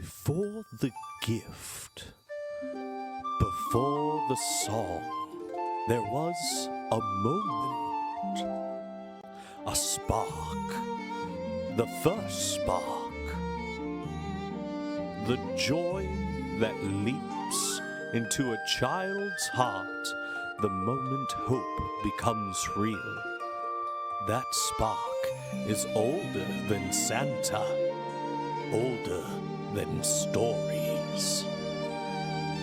Before the gift, before the song, there was a moment, a spark, the first spark, the joy that leaps into a child's heart the moment hope becomes real. That spark is older than Santa, older than stories.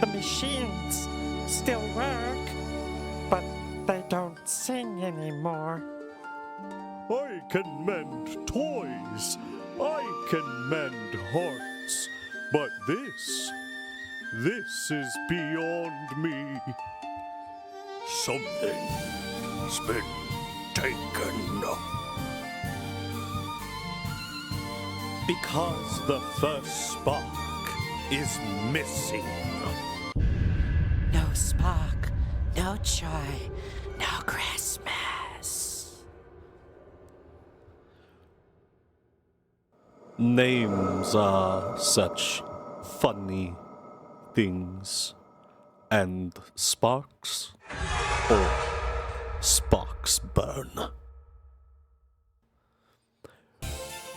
The machines still work, but they don't sing anymore. I can mend toys, I can mend hearts, but this is beyond me. Something's been taken. Because the first spark is missing. No spark, no joy, no Christmas. Names are such funny things. And sparks, or sparks burn.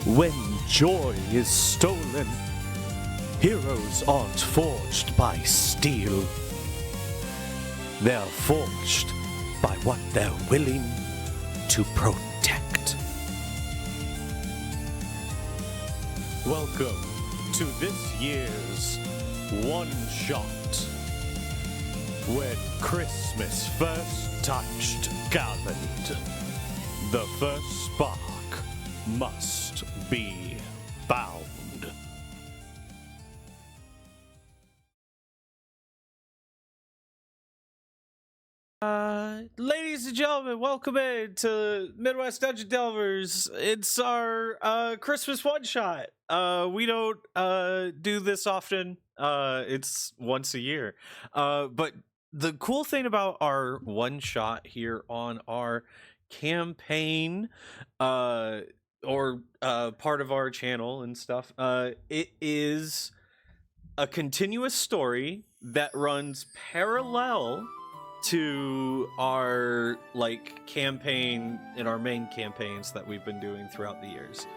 When joy is stolen, heroes aren't forged by steel. They're forged by what they're willing to protect. Welcome to this year's One Shot. When Christmas first touched Garland, the first spark must be found. Ladies and gentlemen, welcome in to Midwest Dungeon Delvers. It's our Christmas one-shot. We don't do this often. It's once a year. But the cool thing about our one-shot here on our campaign, or part of our channel and stuff, it is a continuous story that runs parallel to our campaign in our main campaigns that we've been doing throughout the years.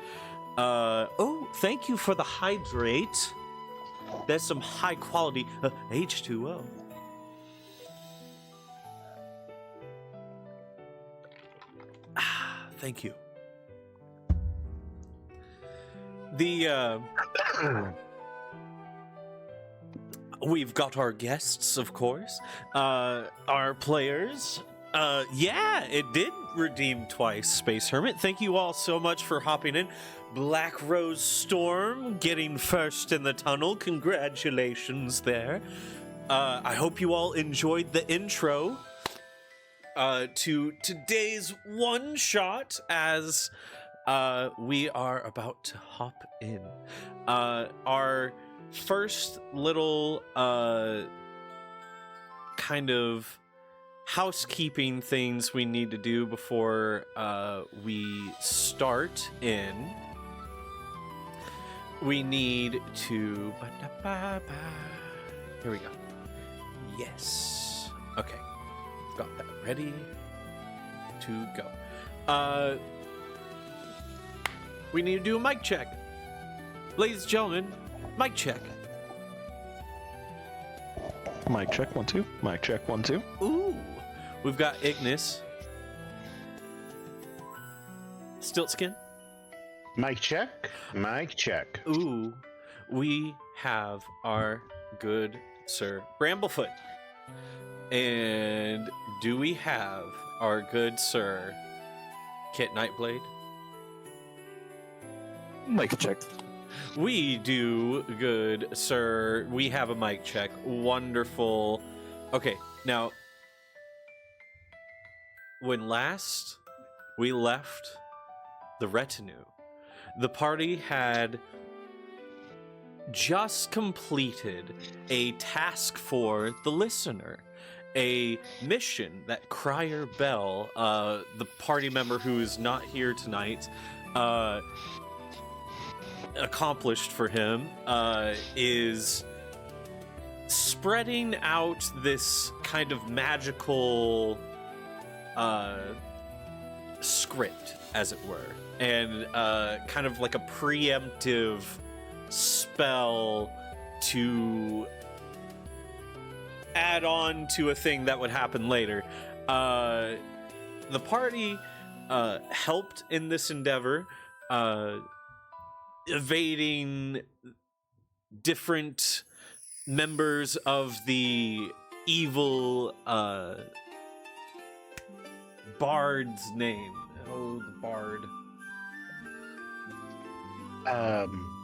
Oh, thank you for the hydrate. There's some high quality H2O. Thank you. We've got our guests, of course. Our players. Yeah, it did redeem twice, Space Hermit. Thank you all so much for hopping in. Black Rose Storm getting first in the tunnel. Congratulations there. I hope you all enjoyed the intro to today's one shot as we are about to hop in. Our first little kind of housekeeping things we need to do before we start in. We need to here we go. Yes. Okay. Got that ready to go. We need to do a mic check. Ladies and gentlemen, mic check. Mic check, 1 2. Mic check, 1 2. Ooh. We've got Ignis. Stiltskin. Mic check. Mic check. Ooh. We have our good sir Bramblefoot. And do we have our good sir Kit Nightblade? Mic check. We do good, sir. We have a mic check. Wonderful. Okay, now, when last we left the retinue, the party had just completed a task for the listener. A mission that Crier Bell, the party member who is not here tonight, accomplished for him is spreading out this kind of magical script, as it were, and kind of like a preemptive spell to add on to a thing that would happen later. The party helped in this endeavor, evading different members of the evil bard's name. Oh, the bard.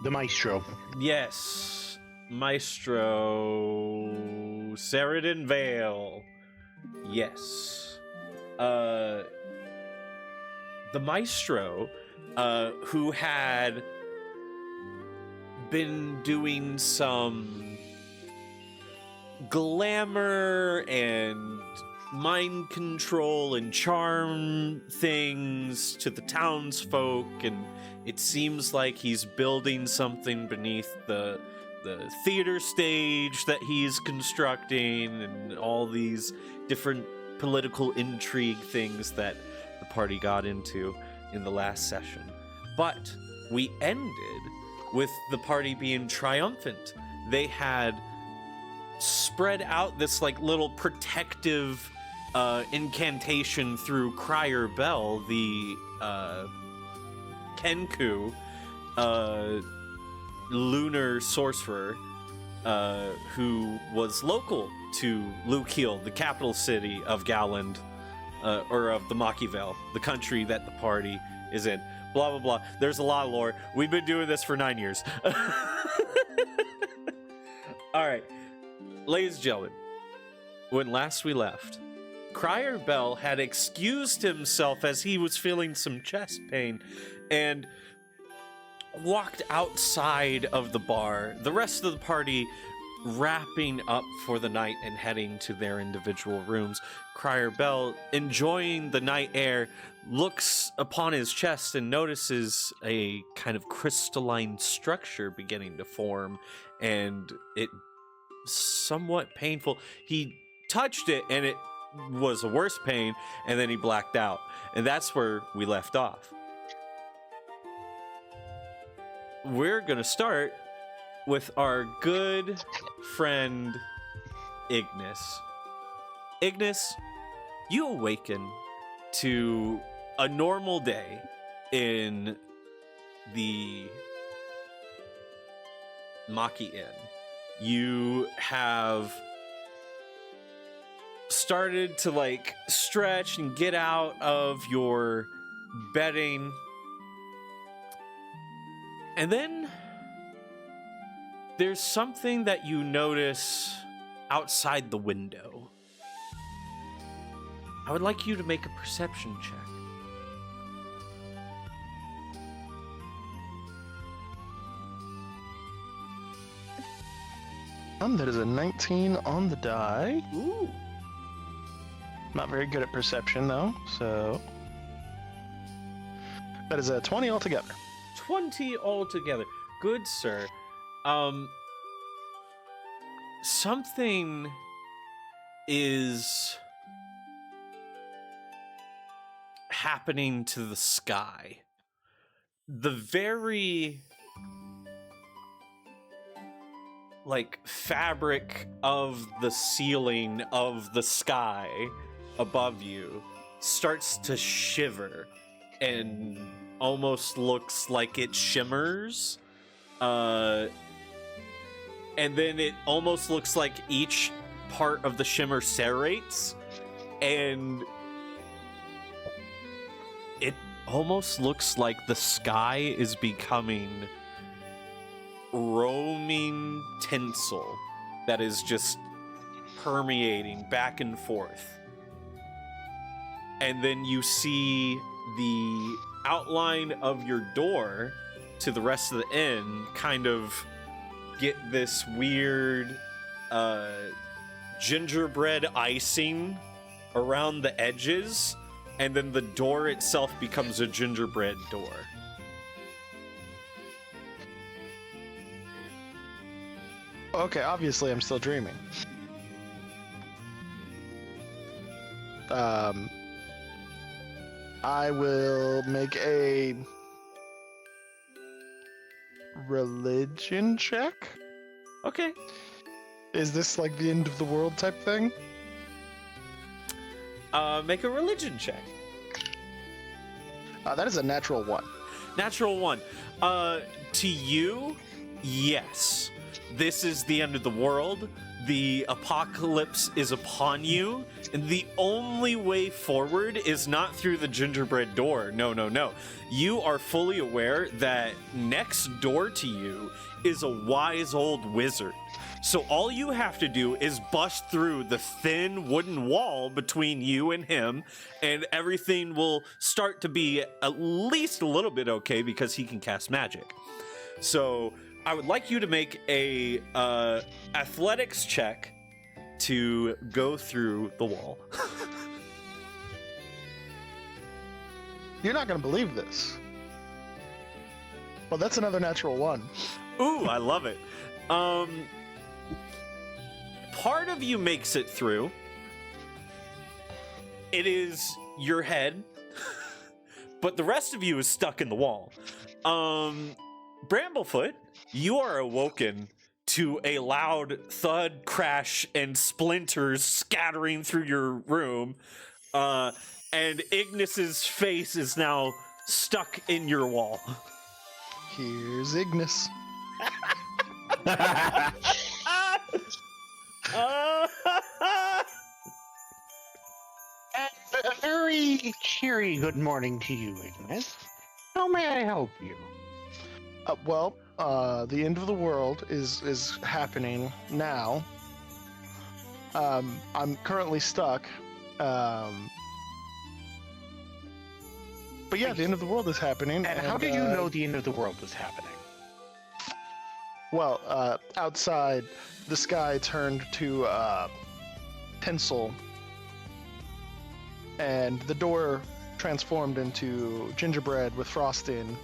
The maestro. Yes, Maestro Saradin Vale. Yes. The Maestro, who had been doing some glamour and mind control and charm things to the townsfolk, and it seems like he's building something beneath the theater stage that he's constructing, and all these different political intrigue things that the party got into in the last session. But we ended with the party being triumphant. They had spread out this like little protective incantation through Crier Bell, the Kenku lunar sorcerer, who was local to Lukiel, the capital city of Gowland, or of the Machiavel, the country that the party is in. Blah, blah, blah. There's a lot of lore. We've been doing this for 9 years. All right. Ladies and gentlemen, when last we left, Crier Bell had excused himself as he was feeling some chest pain and walked outside of the bar. The rest of the party wrapping up for the night and heading to their individual rooms. Crier Bell, enjoying the night air, looks upon his chest and notices a kind of crystalline structure beginning to form, and it somewhat painful. He touched it and it was a worse pain, and then he blacked out. And that's where we left off. We're gonna start with our good friend Ignis. Ignis, you awaken to a normal day in the Maki Inn. You have started to like stretch and get out of your bedding, and then there's something that you notice outside the window. I would like you to make a perception check. That is a 19 on the die. Ooh. Not very good at perception, though, so... That is a 20 altogether. 20 altogether. Good, sir. Something is happening to the sky. The very like fabric of the ceiling of the sky above you starts to shiver and almost looks like it shimmers. And then it almost looks like each part of the shimmer serrates, and it almost looks like the sky is becoming roaming tinsel that is just permeating back and forth. And then you see the outline of your door to the rest of the inn kind of get this weird gingerbread icing around the edges, and then the door itself becomes a gingerbread door. Okay, obviously I'm still dreaming. I will make a religion check. Okay. Is this like the end of the world type thing? Make a religion check. That is a natural 1. Natural 1. To you, yes. This is the end of the world. The apocalypse is upon you. And the only way forward is not through the gingerbread door. No, no, no. You are fully aware that next door to you is a wise old wizard. So all you have to do is bust through the thin wooden wall between you and him, and everything will start to be at least a little bit okay because he can cast magic. So I would like you to make a athletics check to go through the wall. You're not going to believe this. Well, that's another natural 1. Ooh, I love it. Part of you makes it through. It is your head, but the rest of you is stuck in the wall. Bramblefoot, you are awoken to a loud thud, crash, and splinters scattering through your room. And Ignis's face is now stuck in your wall. Here's Ignis. A very cheery good morning to you, Ignis. How may I help you? The end of the world is happening now. I'm currently stuck. But yeah, the end of the world is happening. And how did you know the end of the world was happening? Well, outside, the sky turned to tinsel, and the door transformed into gingerbread with frosting.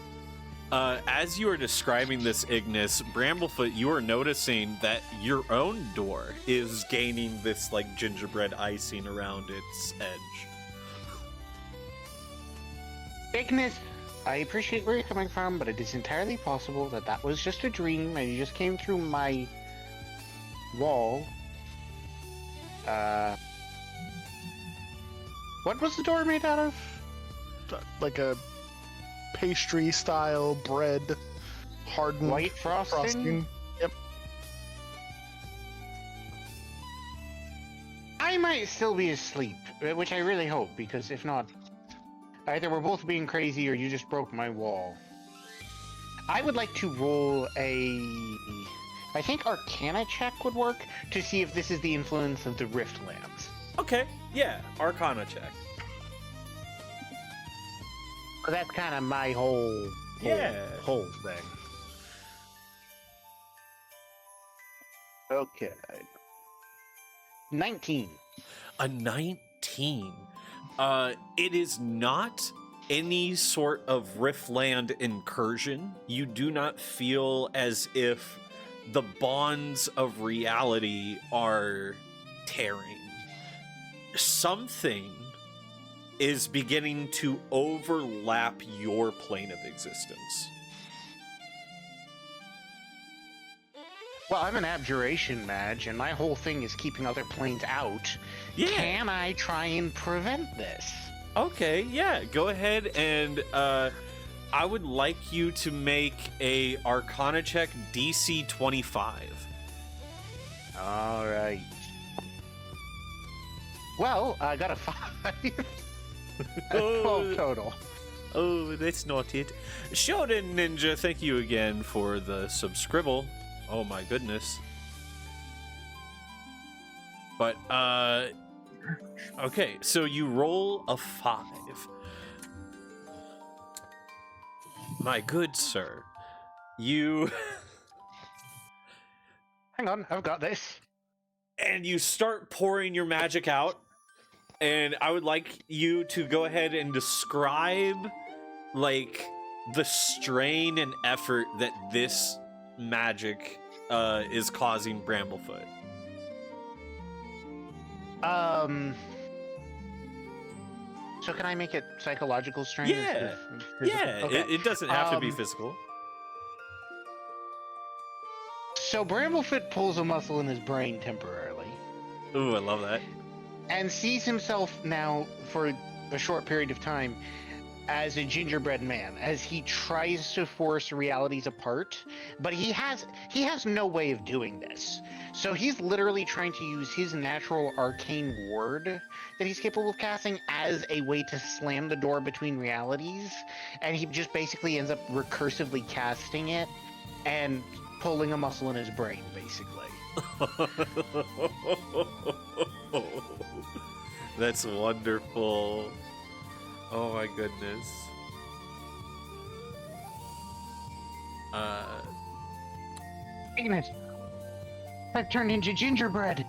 As you are describing this, Ignis, Bramblefoot, you are noticing that your own door is gaining this like gingerbread icing around its edge. Ignis, I appreciate where you're coming from, but it is entirely possible that that was just a dream and you just came through my wall. What was the door made out of? Like a pastry-style bread, hardened White frosting? Yep. I might still be asleep, which I really hope, because if not, either we're both being crazy or you just broke my wall. I would like to roll I think Arcana check would work to see if this is the influence of the Rift Lamps. Okay, yeah, Arcana check. So that's kind of my whole thing. Okay. 19. A 19. It is not any sort of Riftland incursion. You do not feel as if the bonds of reality are tearing. Something is beginning to overlap your plane of existence. Well, I'm an abjuration mage, and my whole thing is keeping other planes out. Yeah. Can I try and prevent this? Okay, yeah, go ahead and I would like you to make a Arcana check DC 25. All right. Well, I got a 5. 12 total. Oh, that's not it. Shonen Ninja, thank you again for the subscribble. Oh my goodness. But, okay, so you roll a 5. My good sir, you... Hang on, I've got this. And you start pouring your magic out. And I would like you to go ahead and describe, like, the strain and effort that this magic is causing Bramblefoot. So can I make it psychological strain? Yeah. instead of physical? Yeah, Okay. it doesn't have to be Um, physical. So Bramblefoot pulls a muscle in his brain temporarily, Ooh, I love that. and sees himself now for a short period of time as a gingerbread man, as he tries to force realities apart, but he has no way of doing this. So he's literally trying to use his natural arcane ward that he's capable of casting as a way to slam the door between realities, and he just basically ends up recursively casting it and pulling a muscle in his brain, basically. That's wonderful. Oh my goodness. Ignis, I've turned into gingerbread.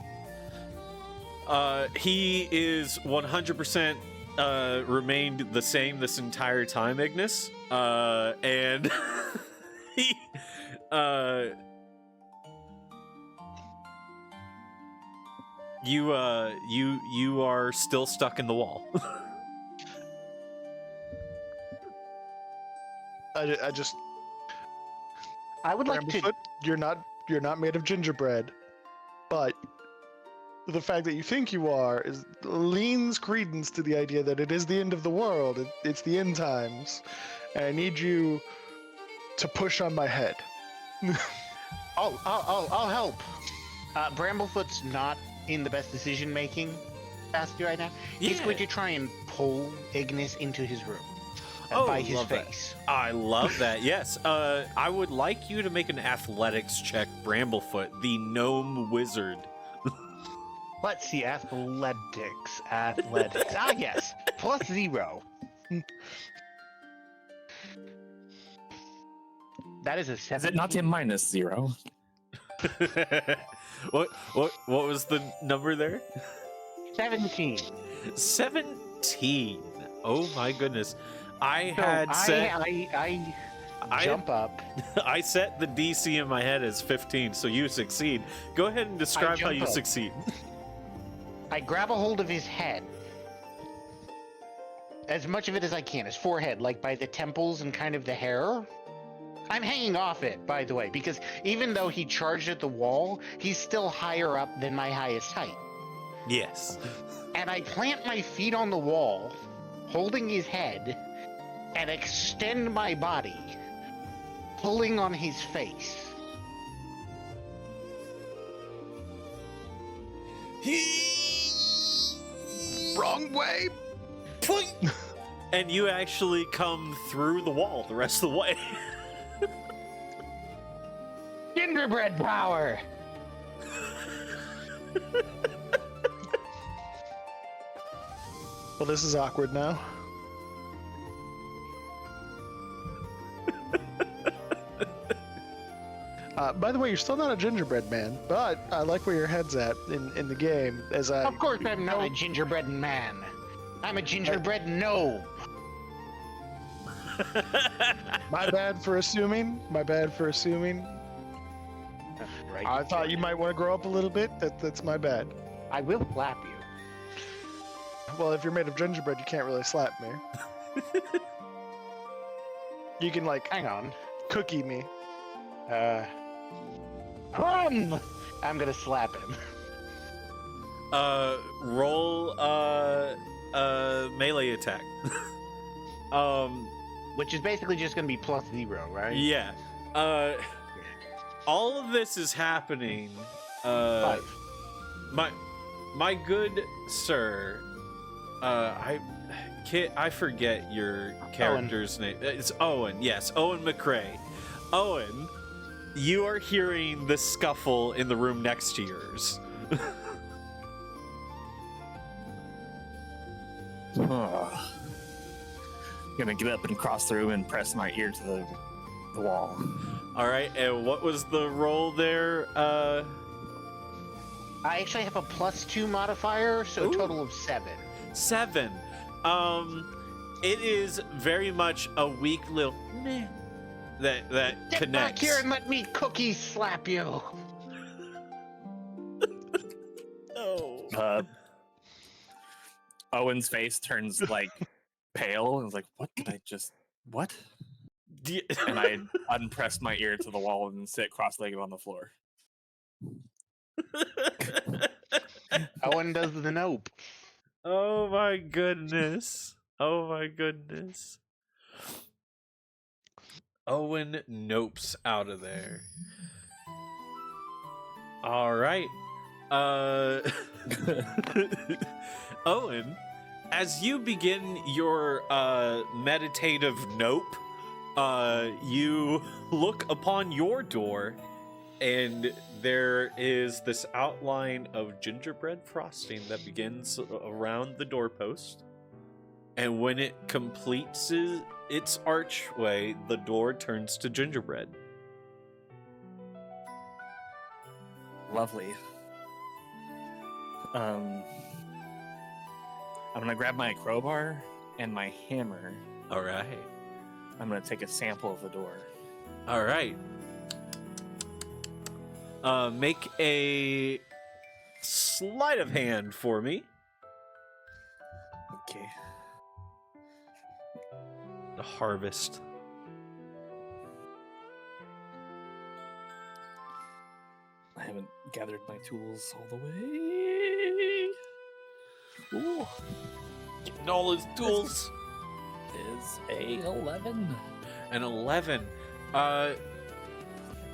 He is 100% remained the same this entire time, Ignis. And he you are still stuck in the wall. I just I would like to. Bramblefoot, you're not made of gingerbread, but the fact that you think you are leans credence to the idea that it is the end of the world. It's the end times, and I need you to push on my head. I'll help. Bramblefoot's not in the best decision-making capacity right now. He's Yeah. going to try and pull Ignis into his room by his love that. face. I love that. Yes. I would like you to make an athletics check, Bramblefoot, the gnome wizard. Let's see, athletics. Yes, +0. That is a 7. Is it not a -0? what was the number there? 17. 17. Oh my goodness. I So had set I jump up. I set the DC in my head as 15, so you succeed. Go ahead and describe how jump you up. succeed. I grab a hold of his head. As much of it as I can, his forehead, like by the temples and kind of the hair. I'm hanging off it, by the way, because even though he charged at the wall, he's still higher up than my highest height. Yes. And I plant my feet on the wall, holding his head, and extend my body, pulling on his face. Wrong way. And you actually come through the wall the rest of the way. Gingerbread power! Well, this is awkward now. By the way, you're still not a gingerbread man, but I like where your head's at in the game. As I Of course I'm not a gingerbread man. I'm a gingerbread gnome. my bad for assuming. My bad for assuming. Right, I thought you might want to grow up a little bit. That's my bad. I will slap you. Well, if you're made of gingerbread, you can't really slap me. You can like Hang on. cookie me. Run! I'm gonna slap him. Roll melee attack. Which is basically just gonna be +0, right? Yeah. All of this is happening. 5. My good sir. I forget your character's name. It's Owen. Yes, Owen McRae. Owen, you are hearing the scuffle in the room next to yours. Gonna get up and cross the room and press my ear to the wall. All right, and what was the roll there? I actually have a +2 modifier, so Ooh. a total of 7. 7. It is very much a weak little meh that Get connects. back here and let me cookie slap you. Oh. Owen's face turns like pale and is like, "What did I just? What?" And I unpress my ear to the wall and sit cross-legged on the floor. Owen does the nope. Oh my goodness. Oh my goodness. Owen nopes out of there. All right. Owen, as you begin your meditative nope, you look upon your door, and there is this outline of gingerbread frosting that begins around the doorpost. And when it completes its archway, the door turns to gingerbread. Lovely. I'm gonna grab my crowbar and my hammer. All right. I'm gonna take a sample of the door. All right. Make a sleight of hand for me. Okay. The harvest. I haven't gathered my tools all the way. Ooh, Getting all his tools. is a 11. An 11.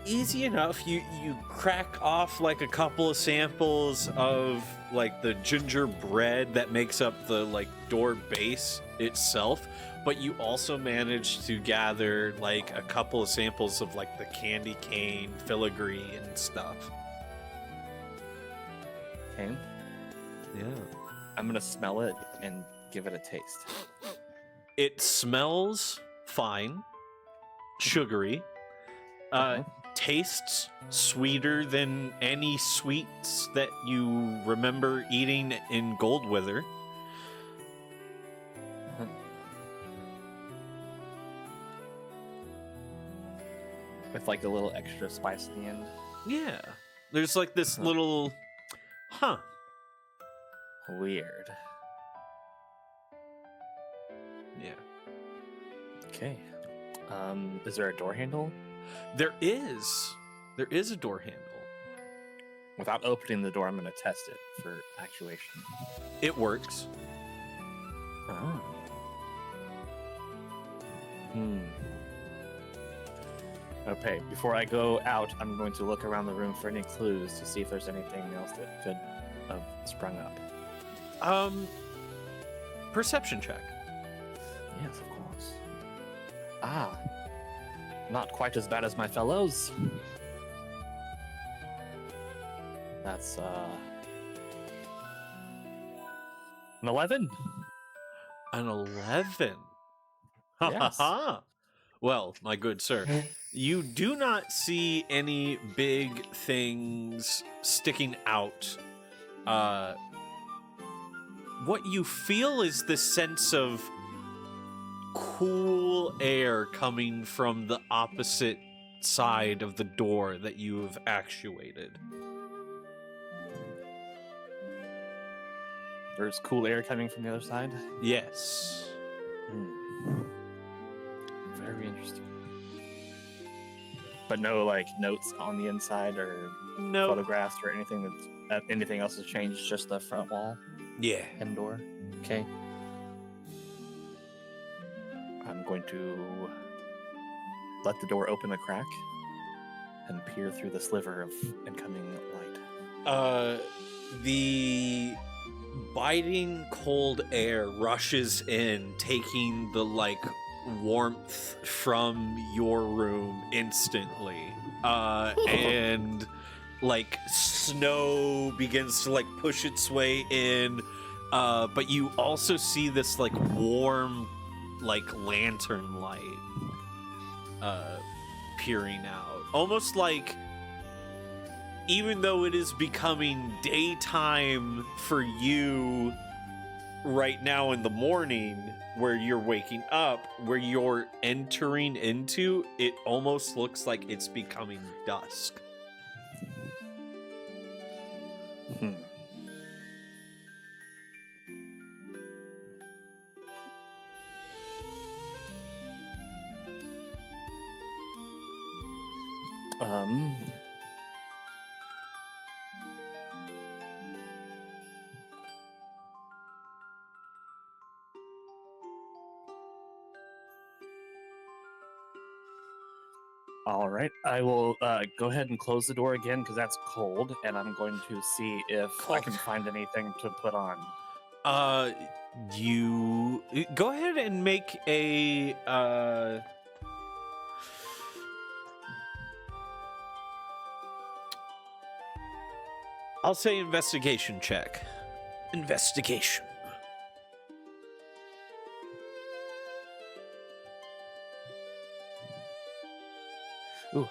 Easy enough. You crack off like a couple of samples of like the gingerbread that makes up the like door base itself, but you also manage to gather like a couple of samples of like the candy cane filigree and stuff. Okay. Yeah. I'm gonna smell it and give it a taste. It smells fine, sugary. Tastes sweeter than any sweets that you remember eating in Goldwither. With like a little extra spice at the end. Yeah. There's like this little... Huh. Weird. Yeah. Okay. Is there a door handle? There is a door handle. Without opening the door, I'm gonna test it for actuation. It works. Oh. Okay, before I go out, I'm going to look around the room for any clues to see if there's anything else that could have sprung up. Perception check. Yes, of course. Ah. Not quite as bad as my fellows. That's, an 11. An 11. Ha ha Yes. ha. Well, my good sir, you do not see any big things sticking out. What you feel is the sense of cool air coming from the opposite side of the door that you have actuated. There's cool air coming from the other side. Yes. Very interesting. But no, like, notes on the inside or No. photographs or anything anything else has changed, just the front wall Yeah. and door. Okay. I'm going to let the door open a crack and peer through the sliver of incoming light. The biting cold air rushes in, taking the like warmth from your room instantly. And like snow begins to like push its way in. But you also see this like warm like lantern light peering out, almost like even though it is becoming daytime for you, right now in the morning, where you're waking up, where you're entering into, it almost looks like it's becoming dusk. Hmm. Um. All right, I will go ahead and close the door again because that's cold, and I'm going to see if I can Cold. find anything to put on. You go ahead and make a I'll say investigation check. Investigation. Ooh.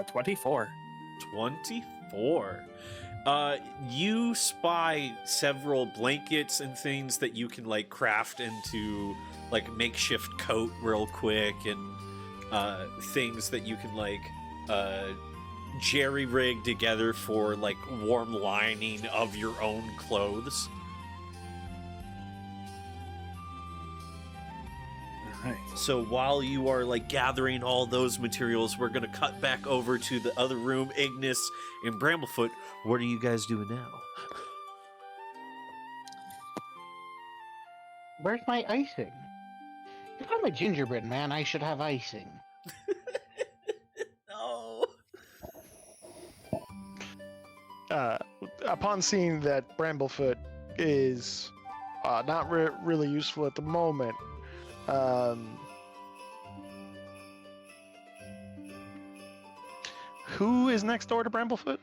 24. 24. You spy several blankets and things that you can like craft into like makeshift coat real quick, and things that you can like jerry rig together for like warm lining of your own clothes. Right. So while you are like gathering all those materials, we're gonna cut back over to the other room. Ignis and Bramblefoot, what are you guys doing now? Where's my icing? If I'm a gingerbread man, I should have icing. No. Upon seeing that Bramblefoot is not really useful at the moment, who is next door to Bramblefoot?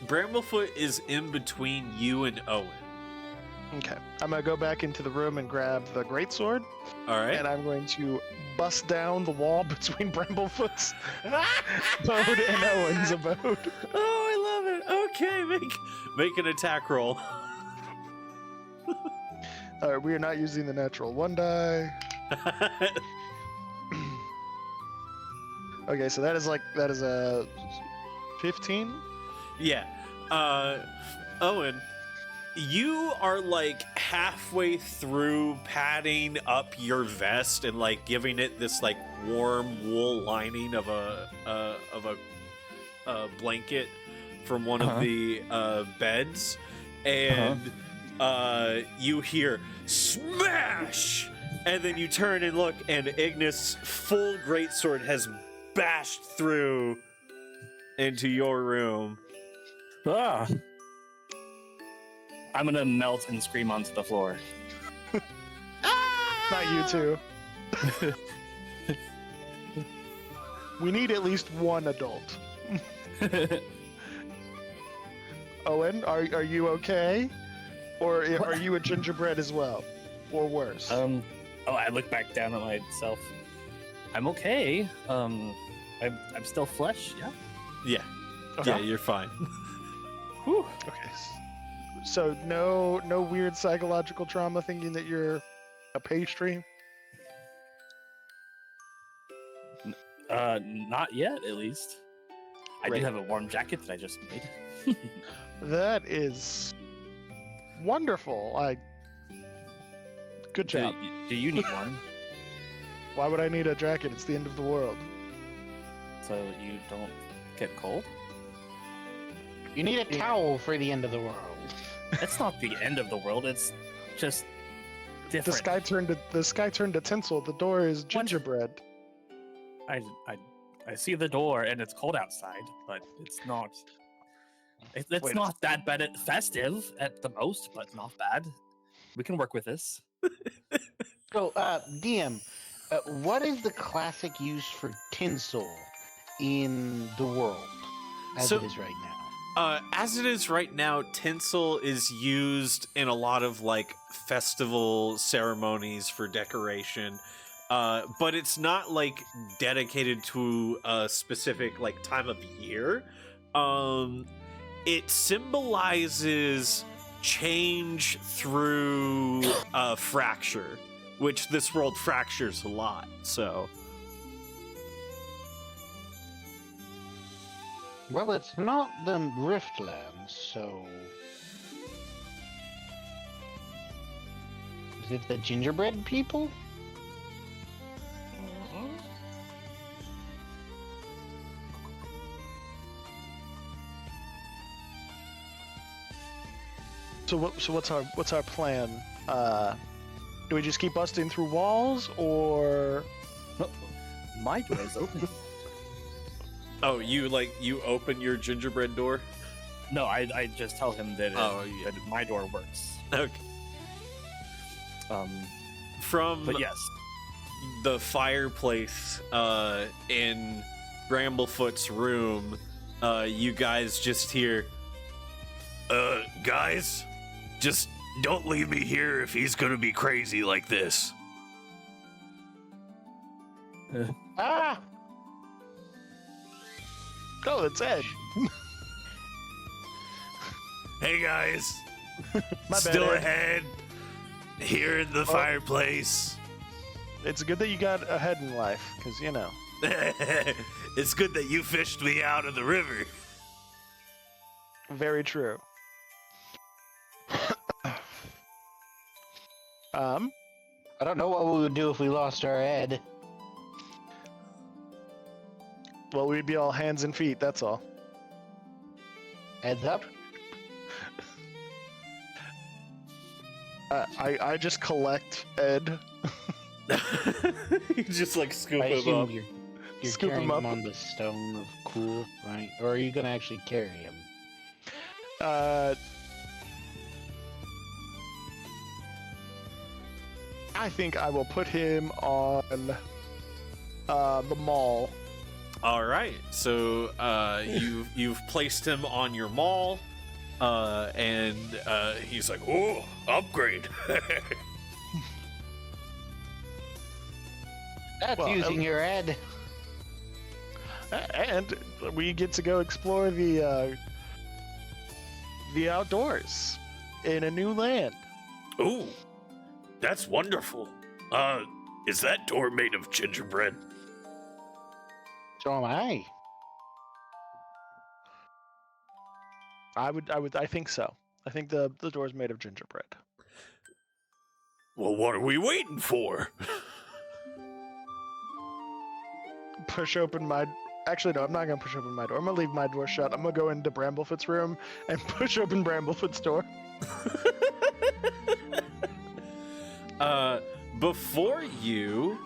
Bramblefoot is in between you and Owen. Okay, I'm gonna go back into the room and grab the greatsword, All right. and I'm going to bust down the wall between Bramblefoot's abode and Owen's abode. Oh, I love it. Okay, make an attack roll. All right, we are not using the natural 1 die. Okay, so that is a 15. Yeah. Owen, you are like halfway through padding up your vest and like giving it this like warm wool lining of a blanket from one of the beds, and you hear smash, and then you turn and look, and Ignis' full greatsword has bashed through into your room. Ah! I'm gonna melt and scream onto the floor. Not you two. We need at least one adult. Owen, are you okay? Or are you a gingerbread as well? Or worse? Oh, I look back down at myself. I'm okay. I'm still flesh, yeah? Yeah. Okay. Yeah, you're fine. Whew. Okay. So no weird psychological trauma thinking that you're a pastry? Not yet, at least. I Great. do have a warm jacket that I just made. That is wonderful. Good job. Do you need one? Why would I need a jacket? It's the end of the world. So you don't get cold? You need a towel for the end of the world. It's not the end of the world, it's just The different. sky turned to tinsel. The door is gingerbread. I see the door and it's cold outside, but it's not. It's Wait. not that bad. Festive at the most, but not bad. We can work with this. So, DM, what is the classic use for tinsel in the world as So- it is right now? As it is right now, tinsel is used in a lot of like festival ceremonies for decoration. but it's not like dedicated to a specific like time of year. It symbolizes change through fracture, which this world fractures a lot. So, Well, it's not the Riftlands, so... Is it the gingerbread people? So what's our plan? Do we just keep busting through walls, or My door is open. oh, you open your gingerbread door? No, I just tell him that, yeah. that my door works. Okay. From But yes, the fireplace in Bramblefoot's room, you guys just hear, guys, just don't leave me here if he's gonna be crazy like this. Ah! oh, it's Ed. Hey guys, My bad, still Ed. ahead here in the fireplace. It's good that you got ahead in life, because you know. It's good that you fished me out of the river. Very true. I don't know what we would do if we lost our Ed. Well, we'd be all hands and feet. That's all. Heads up. I just collect Ed. You just like scoop I him assume up. you're Scoop him carrying up. him on the stone of cool, right? Or are you gonna actually carry him? I think I will put him on the mall. All right, so you've placed him on your maul, and he's like, "Oh, upgrade!" That's Well, using your Ed. And we get to go explore the outdoors in a new land. Ooh, that's wonderful. Is that door made of gingerbread? So am I. I think so. I think the door's made of gingerbread. Well, what are we waiting for? Push open my. Actually, no, I'm not gonna push open my door. I'm gonna leave my door shut. I'm gonna go into Bramblefoot's room and push open Bramblefoot's door. Before you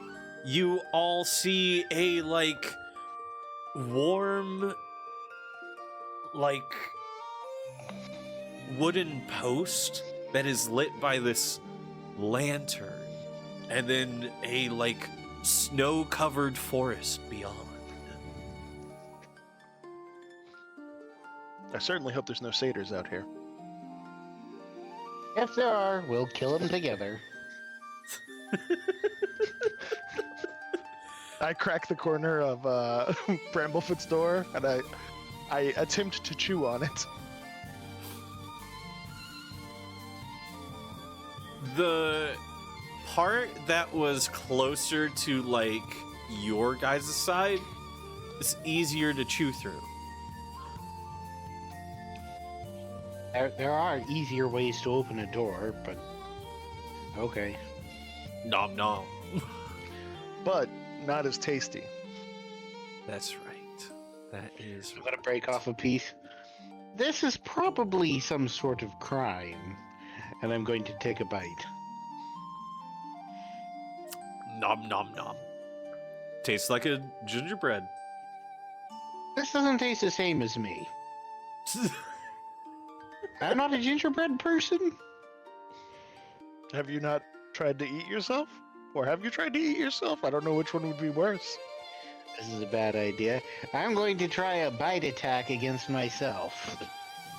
all see a like warm, like wooden post that is lit by this lantern, and then a like snow-covered forest beyond. I certainly hope there's no satyrs out here. If there are, we'll kill them together. I crack the corner of Bramblefoot's door and I attempt to chew on it. The part that was closer to like your guys' side is easier to chew through. There are easier ways to open a door, but okay. Nom nom. But not as tasty. That's right. That is I'm gonna break off a piece. This is probably some sort of crime, and I'm going to take a bite. nom nom nom. Tastes like a gingerbread. This doesn't taste the same as me. I'm not a gingerbread person. Have you not tried to eat yourself? Or have you tried to eat yourself? I don't know which one would be worse. This is a bad idea. I'm going to try a bite attack against myself.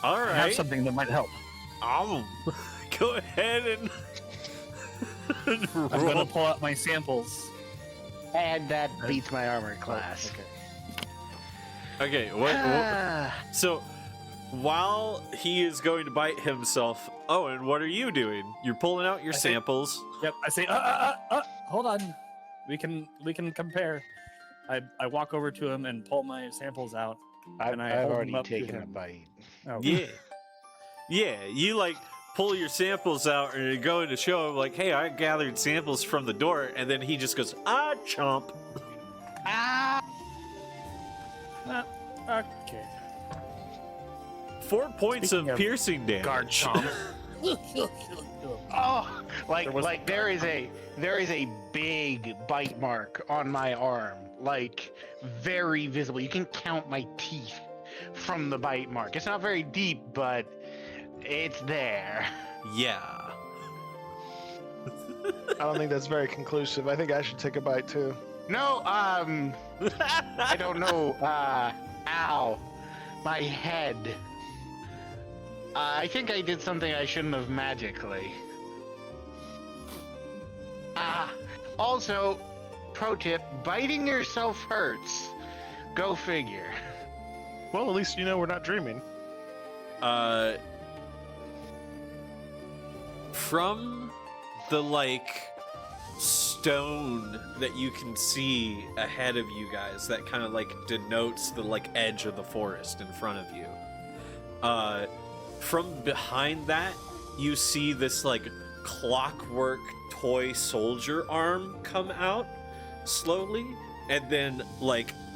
All I have right. something that might help. Go ahead and I'm roll. gonna pull out my samples And that beats my armor class. Okay, so while he is going to bite himself, Owen, what are you doing? You're pulling out your samples. Yep. I say, hold on. We can compare. I walk over to him and pull my samples out. And I I've hold already them up to taken a him. bite. Oh. Yeah, you like pull your samples out and you're going to show him like, hey, I gathered samples from the door, and then he just goes, chomp. Ah! Okay. 4 points Speaking of of piercing damage. Guard chomp. Oh, there is a big bite mark on my arm, like very visible. You can count my teeth from the bite mark. It's not very deep, but it's there. Yeah. I don't think that's very conclusive. I think I should take a bite too. No, I don't know. Ow, my head. I think I did something I shouldn't have magically. Also, pro tip, biting yourself hurts. Go figure. Well, at least you know we're not dreaming. From the stone that you can see ahead of you guys that kind of denotes the edge of the forest in front of you. From behind that, you see this clockwork toy soldier arm come out slowly, and then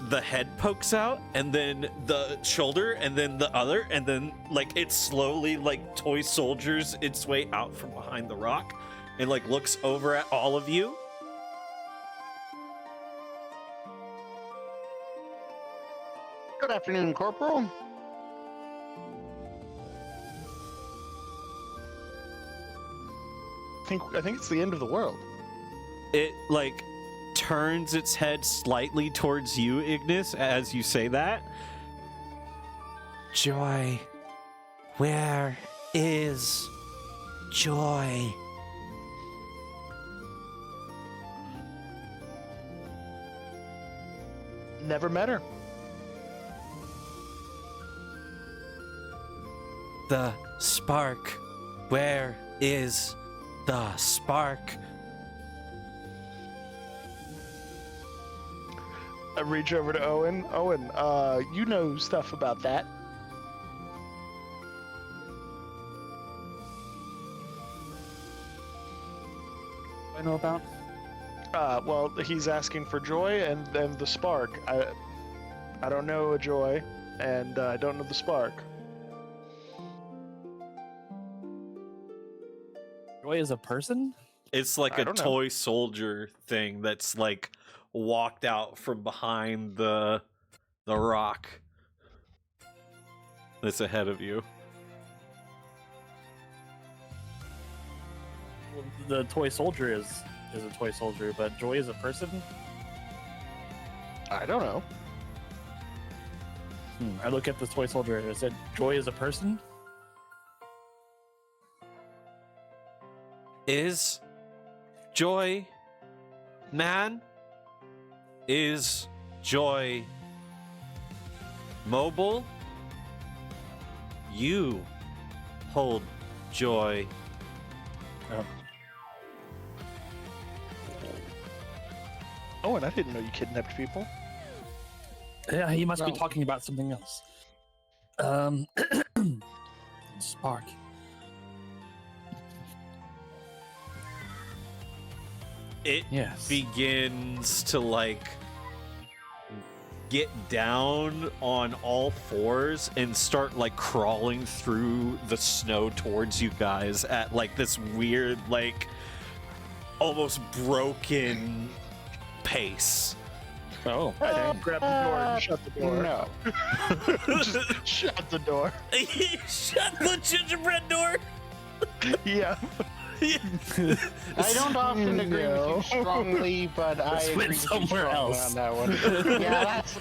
the head pokes out, and then the shoulder, and then the other, and then it slowly toy soldiers its way out from behind the rock and looks over at all of you. Good afternoon, Corporal. I think it's the end of the world. It turns its head slightly towards you, Ignis, as you say that. Joy. Where is Joy? Never met her. The spark. Where is the spark? I reach over to Owen. Owen, you know stuff about that. I know about. Well, he's asking for Joy and then the spark. I don't know a Joy, and I don't know the spark. Joy is a person? It's I a don't know. toy soldier thing that's walked out from behind the rock that's ahead of you. Well, the toy soldier is a toy soldier, but Joy is a person? I don't know. I look at the toy soldier and I said, Joy is a person? Is Joy man? Is Joy mobile? You hold Joy. Oh. Owen, I didn't know you kidnapped people. Yeah, he must be Well- talking about something else. Spark. It Yes. begins to get down on all fours and start crawling through the snow towards you guys at this weird almost broken pace. Oh, Grab the door and shut the door. No. Just shut the door. Shut the gingerbread door. Yeah. I don't often agree with No. you strongly, but I Let's agree win with you somewhere strongly else. on that one. Yeah, that's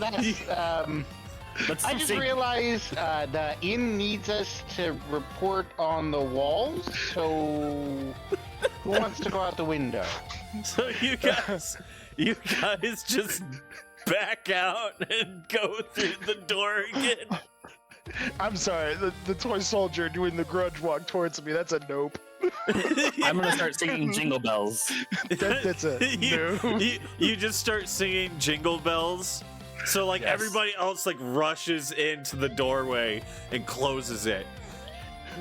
let's I just see. realized the inn needs us to report on the walls, so who wants to go out the window? So you You guys just back out and go through the door again. I'm sorry, the toy soldier doing the grudge walk towards me, that's a nope. I'm gonna start singing Jingle Bells. That's a no. you just start singing Jingle Bells. So like Yes. everybody else like rushes into the doorway and closes it.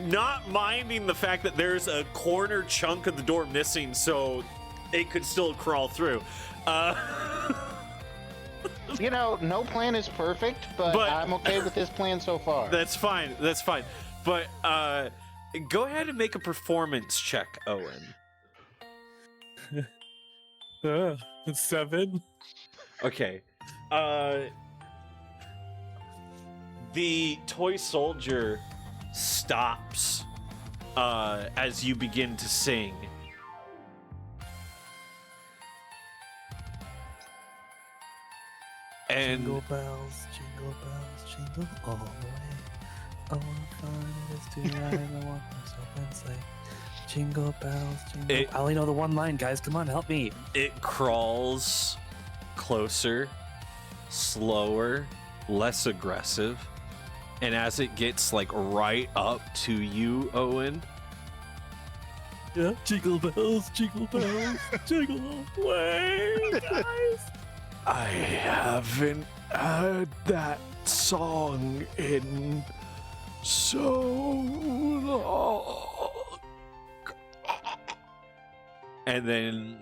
Not minding the fact that there's a corner chunk of the door missing, so it could still crawl through. You know, no plan is perfect, but I'm okay with this plan so far. That's fine. That's fine. But go ahead and make a performance check, Owen. 7. Okay. The toy soldier stops as you begin to sing. And Jingle bells, jingle all the way. Oh, what fun it is to ride in a one-horse open sleigh. Jingle bells, jingle. I only know the one line, guys. Come on, help me. it crawls closer, slower, less aggressive. And as it gets like right up to you, Owen, Yeah, jingle bells, jingle all the way, guys. I haven't heard that song in so long. and then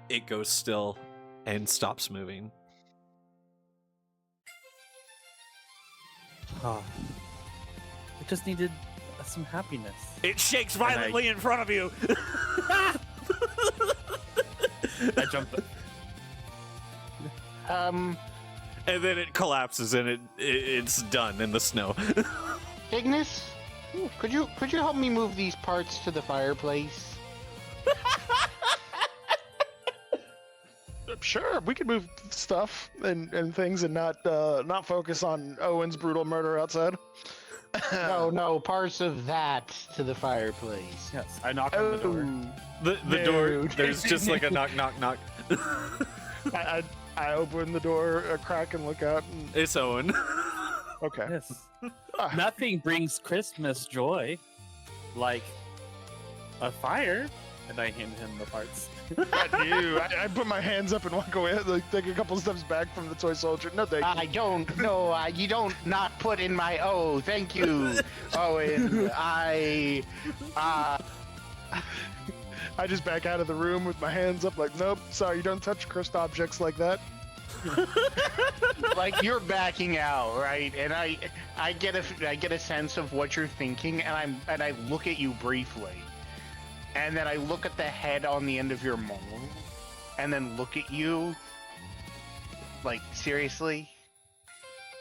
it goes still and stops moving. Oh, it just needed some happiness. It shakes violently in front of you. I jumped. And then it collapses and it's done in the snow. Ignis, could you help me move these parts to the fireplace? Sure, we could move stuff and things and not focus on Owen's brutal murder outside. No, parts of that to the fireplace. Yes, I knock on the door. The door, there's just like a knock, knock, knock. I open the door a crack and look out. And, It's Owen. okay. Yes. Ah. Nothing brings Christmas joy like a fire. And I hand him the parts. Not you. I put my hands up and walk away, like take a couple steps back from the toy soldier. No, thank you. I don't know. You don't not put in my thank you, Owen. I just back out of the room with my hands up, like, nope, sorry, you don't touch cursed objects like that. like you're backing out, right? And I get a sense of what you're thinking, and I look at you briefly. And then I look at the head on the end of your mole, and then look at you. Like, seriously?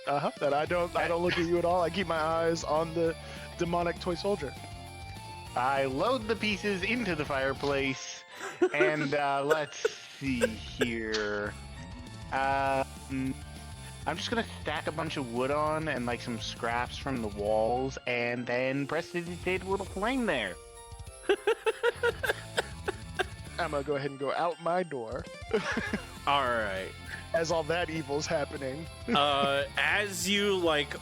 That I don't look at you at all. I keep my eyes on the demonic toy soldier. I load the pieces into the fireplace, and let's see here. I'm just gonna stack a bunch of wood on and like some scraps from the walls, and then prestidigitate a little flame there. I'm gonna go ahead and go out my door All right. as all that evil's happening. As you like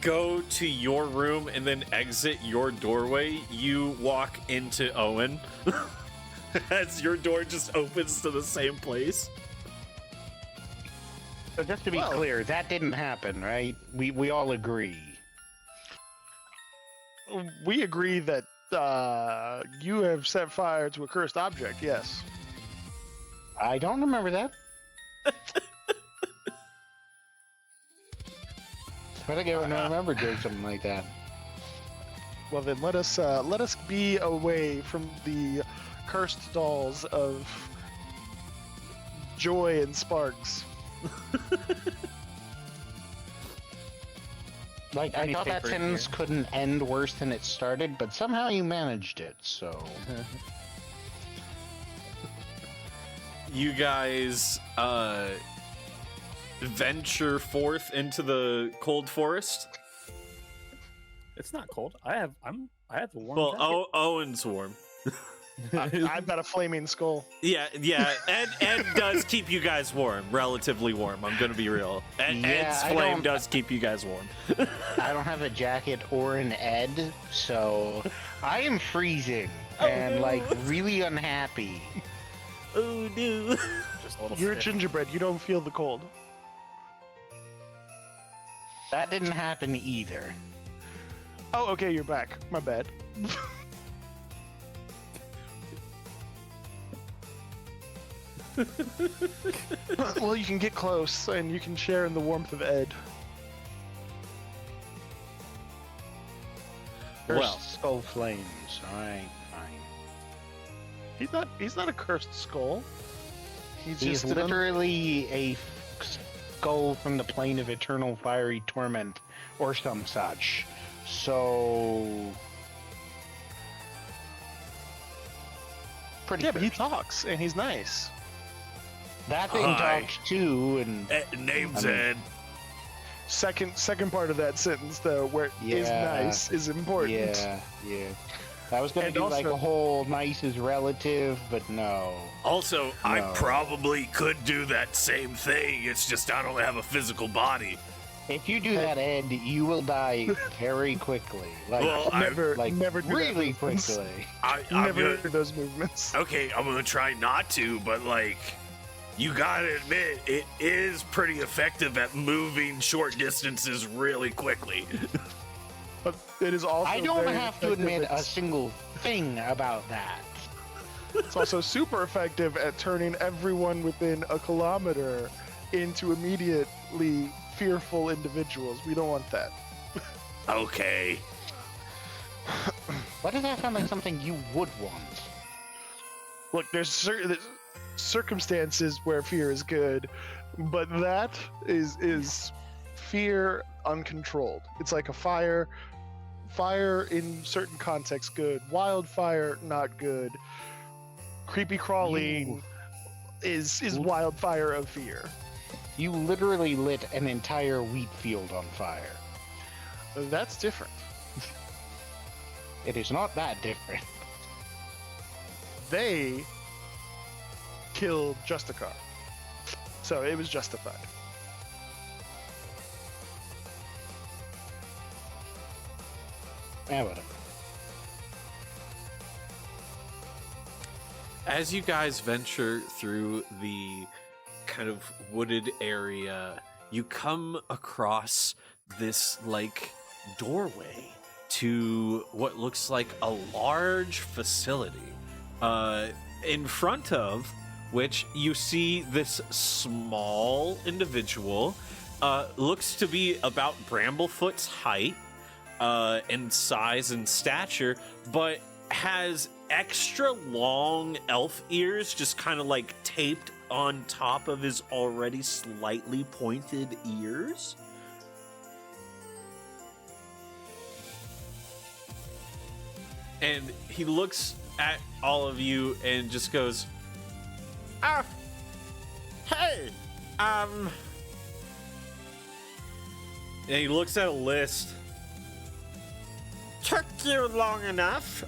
go to your room and then exit your doorway, you walk into Owen. As your door just opens to the same place. So just to be clear, that didn't happen, right? We all agree. We agree that you have set fire to a cursed object, yes. I don't remember that. But I don't remember doing something like that. Well then, let us be away from the cursed dolls of joy and sparks. Like, I thought that sentence couldn't end worse than it started, but somehow you managed it, so... You guys venture forth into the cold forest. It's not cold. I have the warm. Well, jacket. Owen's warm. I've got a flaming skull. Yeah. Ed does keep you guys warm, relatively warm. I'm gonna be real. Ed's I flame don't- does keep you guys warm. I don't have a jacket or an Ed, so I am freezing and like really unhappy. Oh no. Just a little You're a stiff. gingerbread. You don't feel the cold. That didn't happen either. Oh, okay, you're back. My bad. Well, you can get close and you can share in the warmth of Ed. Cursed Well. skull flames. Alright, fine. He's not a cursed skull. He's He's just an literally a skull from the plane of eternal fiery torment, or some such. So, pretty. yeah, but he cursed. talks and he's nice. That thing Hi. talks too, and Name's I mean- Ed. Second part of that sentence though, where is Yeah. nice is important. yeah. I was gonna And do like also- a whole nice is relative, but no. Also, I No. probably could do that same thing. It's just I don't have a physical body. If you do that, Ed, you will die very quickly. Like, Well, I- Never, like never do really that movements. quickly. I'm Never gonna, do those movements. okay, I'm gonna try not to, but like, you gotta admit, it is pretty effective at moving short distances really quickly. But it is also I don't very have to effective admit a at- single thing about that. It's also super effective at turning everyone within a kilometer into immediately fearful individuals. We don't want that. Okay. Why does that sound like something you would want? Look, there's circumstances where fear is good, but that is fear uncontrolled. It's like a fire. Fire in certain contexts good. Wildfire not good. Creepy crawling is wildfire of fear. You literally lit an entire wheat field on fire. That's different. It is not that different. They killed Justicar, so it was justified. Whatever. As you guys venture through the kind of wooded area, you come across this like doorway to what looks like a large facility. In front of which you see this small individual, looks to be about Bramblefoot's height in size and stature, but has extra long elf ears just kind of like taped on top of his already slightly pointed ears. And he looks at all of you and just goes, hey, and he looks at a list. Took you long enough.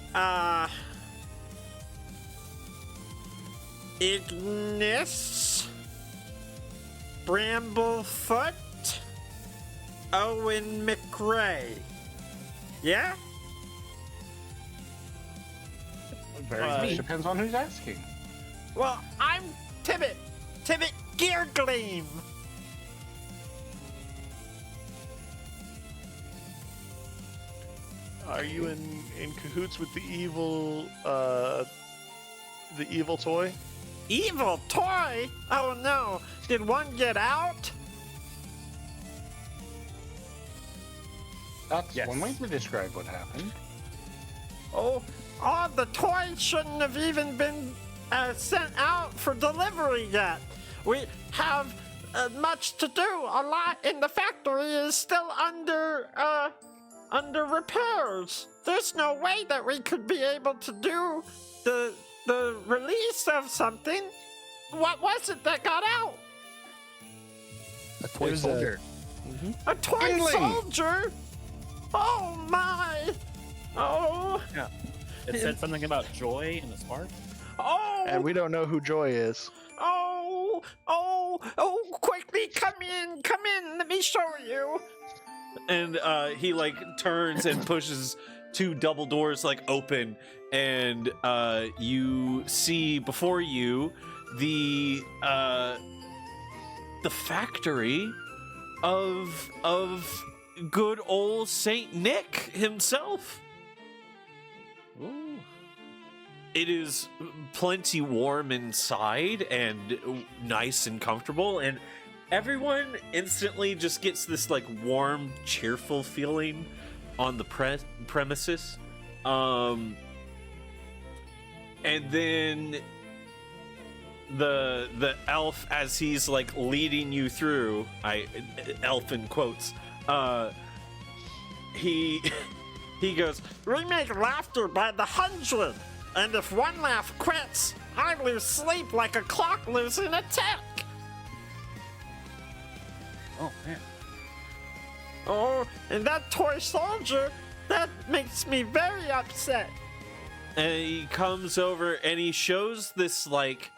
Ignis, Bramblefoot, Owen McRae. Yeah? Very much depends on who's asking. Well, I'm Tibbet Geargleam. Are you in cahoots with the evil toy? Evil toy? Oh no, did one get out? That's Yes. one way to describe what happened. Oh, the toy shouldn't have even been sent out for delivery yet. We have much to do. A lot in the factory is still under repairs. There's no way that we could be able to do the release of something. What was it that got out? A toy There's soldier. A toy Kindling. soldier? Oh my! Oh. Yeah. It said something about joy and a spark. And we don't know who Joy is. Quickly, come in, let me show you. And he like turns and pushes two double doors like open, and you see before you the factory of good old Saint Nick himself. Ooh. It is plenty warm inside and nice and comfortable, and everyone instantly just gets this like warm, cheerful feeling on the premises. And then the elf, as he's like leading you through, elf in quotes, he goes, We make laughter by the 100, and if one laugh quits, I lose sleep like a clock losing a tick. Oh man. Oh, and that toy soldier, that makes me very upset. and he comes over and he shows this like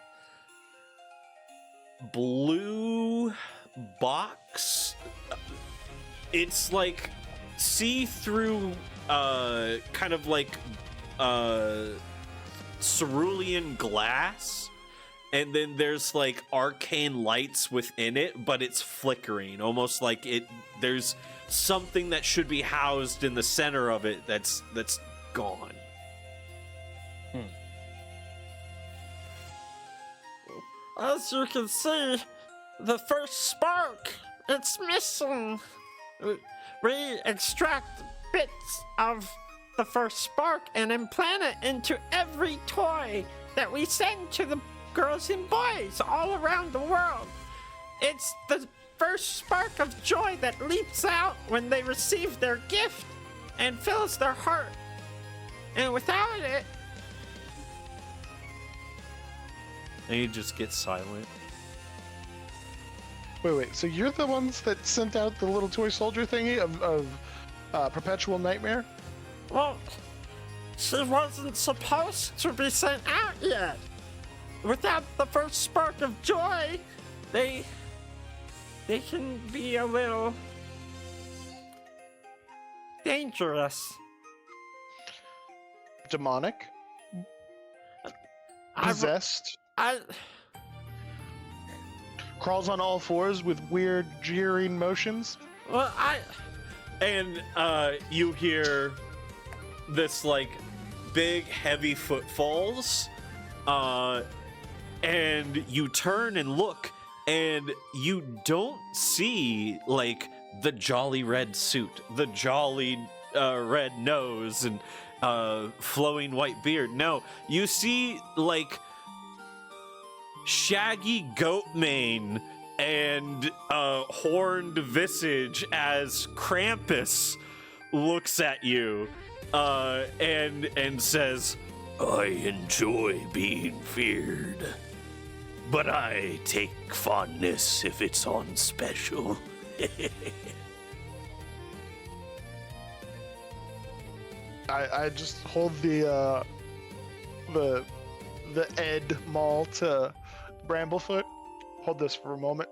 blue box. It's like see-through, kind of like cerulean glass, and then there's like arcane lights within it, but it's flickering, almost like there's something that should be housed in the center of it that's gone. As you can see, the first spark, it's missing. We extract bits of the first spark and implant it into every toy that we send to the girls and boys all around the world. It's the first spark of joy that leaps out when they receive their gift and fills their heart. And without it, And he just gets silent. Wait. So you're the ones that sent out the little toy soldier thingy of Perpetual Nightmare? well, she wasn't supposed to be sent out yet. Without the first spark of joy, they can be a little dangerous. Demonic? Possessed? Crawls on all fours with weird jeering motions? And you hear this like big heavy footfalls, and you turn and look, and you don't see like the jolly red suit, the jolly red nose, and flowing white beard. No, you see like shaggy goat mane and horned visage as Krampus looks at you and says, I enjoy being feared, but I take fondness if it's on special. I just hold the Ed Maul to Bramblefoot. Hold this for a moment.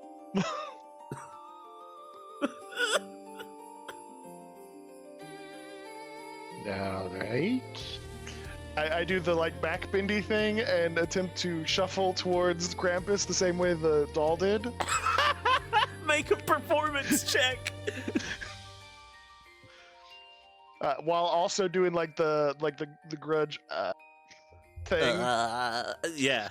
All right. I do the like backbendy thing and attempt to shuffle towards Krampus the same way the doll did. make a performance check. While also doing like the grudge thing. Yeah.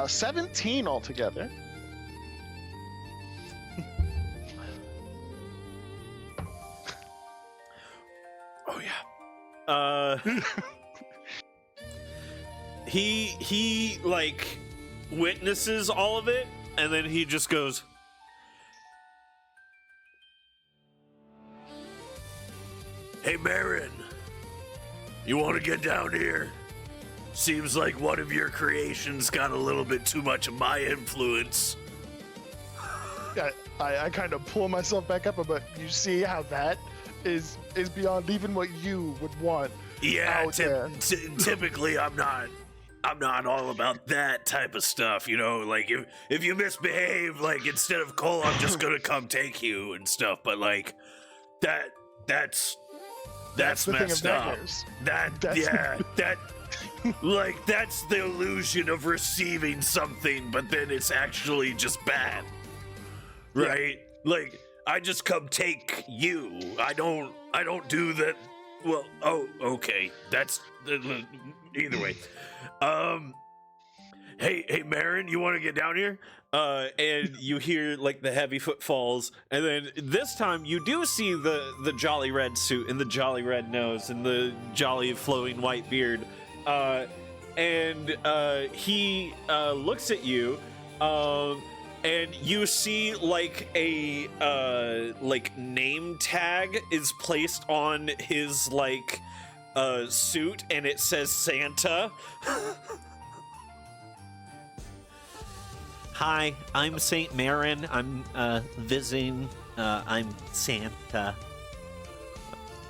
17 altogether. Oh yeah. He like witnesses all of it, and then he just goes, Hey, Baron, you want to get down here? Seems like one of your creations got a little bit too much of my influence. I kind of pull myself back up, but you see how that is beyond even what you would want. Yeah, out there. typically I'm not all about that type of stuff, you know, like if you misbehave, like instead of Cole, I'm just gonna come take you and stuff, but like that's the thing of messed up. nightmares. That like that's the illusion of receiving something, but then it's actually just bad. Right? Like I just come take you. I don't do that. Well, oh, okay. That's either way. Hey, Marin, you want to get down here? And you hear like the heavy footfalls, and then this time you do see the jolly red suit and the jolly red nose and the jolly flowing white beard, and he looks at you, and you see like a like name tag is placed on his like suit, and it says Santa. Hi, I'm Saint Marin. I'm visiting. I'm Santa.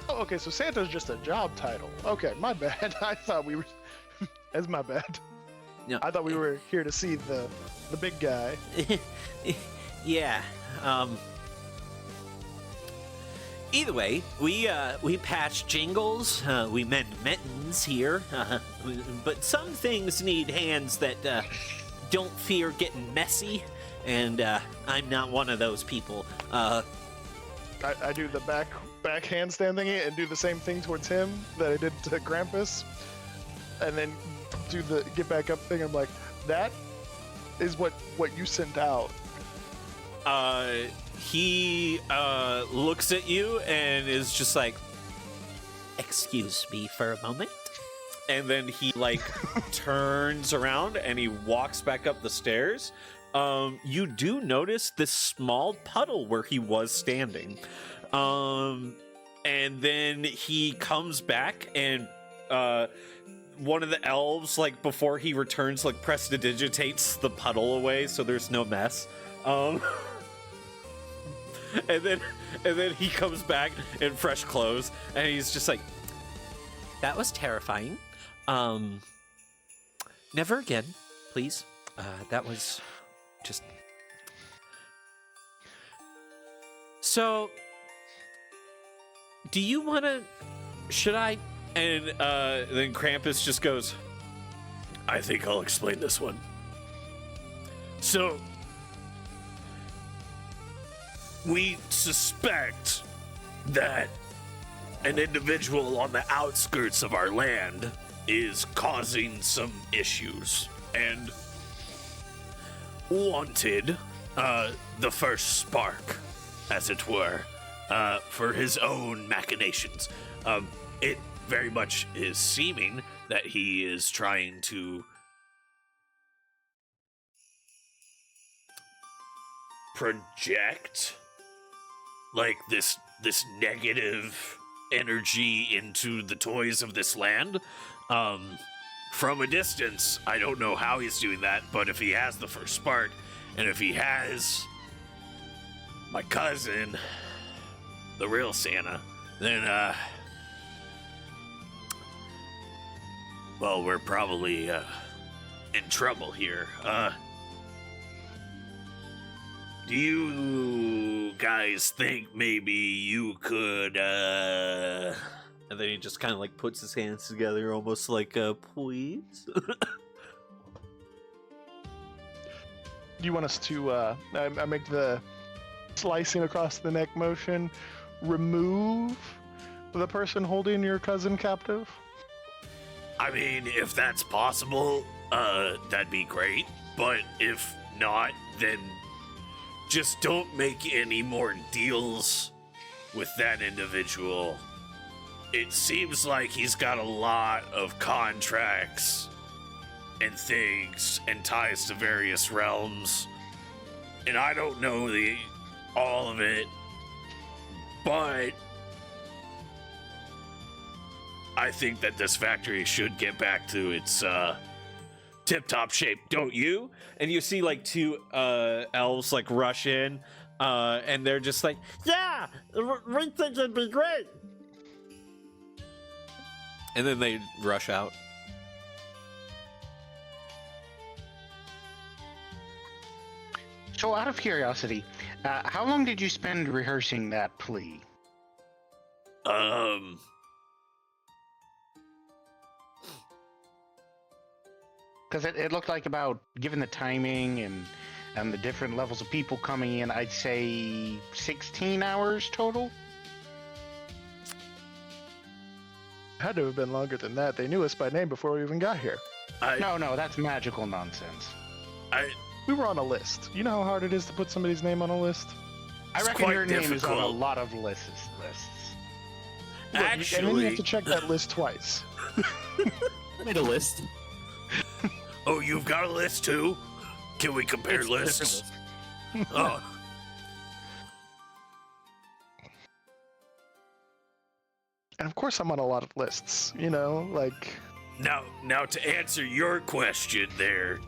Oh, okay, so Santa's just a job title. Okay, my bad. I thought we were. That's my bad. No. I thought we were here to see the big guy. Yeah. Either way, we patch jingles, we mend mittens here, but some things need hands that don't fear getting messy, and I'm not one of those people. I do the back handstand thingy and do the same thing towards him that I did to Krampus, and then do the get back up thing. I'm like, that is what you sent out. He looks at you and is just like, excuse me for a moment. And then he like turns around and he walks back up the stairs. You do notice this small puddle where he was standing. And then he comes back and one of the elves, like before he returns, like prestidigitates the puddle away so there's no mess. And then he comes back in fresh clothes and he's just like, that was terrifying. Never again, please. That was just... So, do you want to... Should I... And then Krampus just goes, I think I'll explain this one. So, we suspect that an individual on the outskirts of our land is causing some issues and wanted the first spark, as it were, for his own machinations. It very much is seeming that he is trying to project like this negative energy into the toys of this land. From a distance, I don't know how he's doing that, but if he has the first spark, and if he has my cousin, the real Santa, then, well, we're probably, in trouble here. Do you guys think maybe you could, and then he just kind of like puts his hands together almost like, please? Do you want us to, I make the slicing across the neck motion, remove the person holding your cousin captive? I mean, if that's possible, that'd be great. But if not, then just don't make any more deals with that individual. It seems like he's got a lot of contracts and things and ties to various realms. And I don't know all of it, but I think that this factory should get back to its tip-top shape, don't you? And you see like two elves like rush in. And they're just like, Yeah, we think it'd be great. And then they rush out. So, out of curiosity, how long did you spend rehearsing that plea? Because it looked like about, given the timing and the different levels of people coming in, I'd say 16 hours total? Had to have been longer than that. They knew us by name before we even got here. No, that's magical nonsense. We were on a list. You know how hard it is to put somebody's name on a list? I It's reckon quite your name is on a difficult. lot of lists. And then you have to Actually, check that list twice. I made a list. oh, you've got a list too? Can we compare It's a different lists? list. Oh, And of course I'm on a lot of lists, you know, like... now to answer your question there,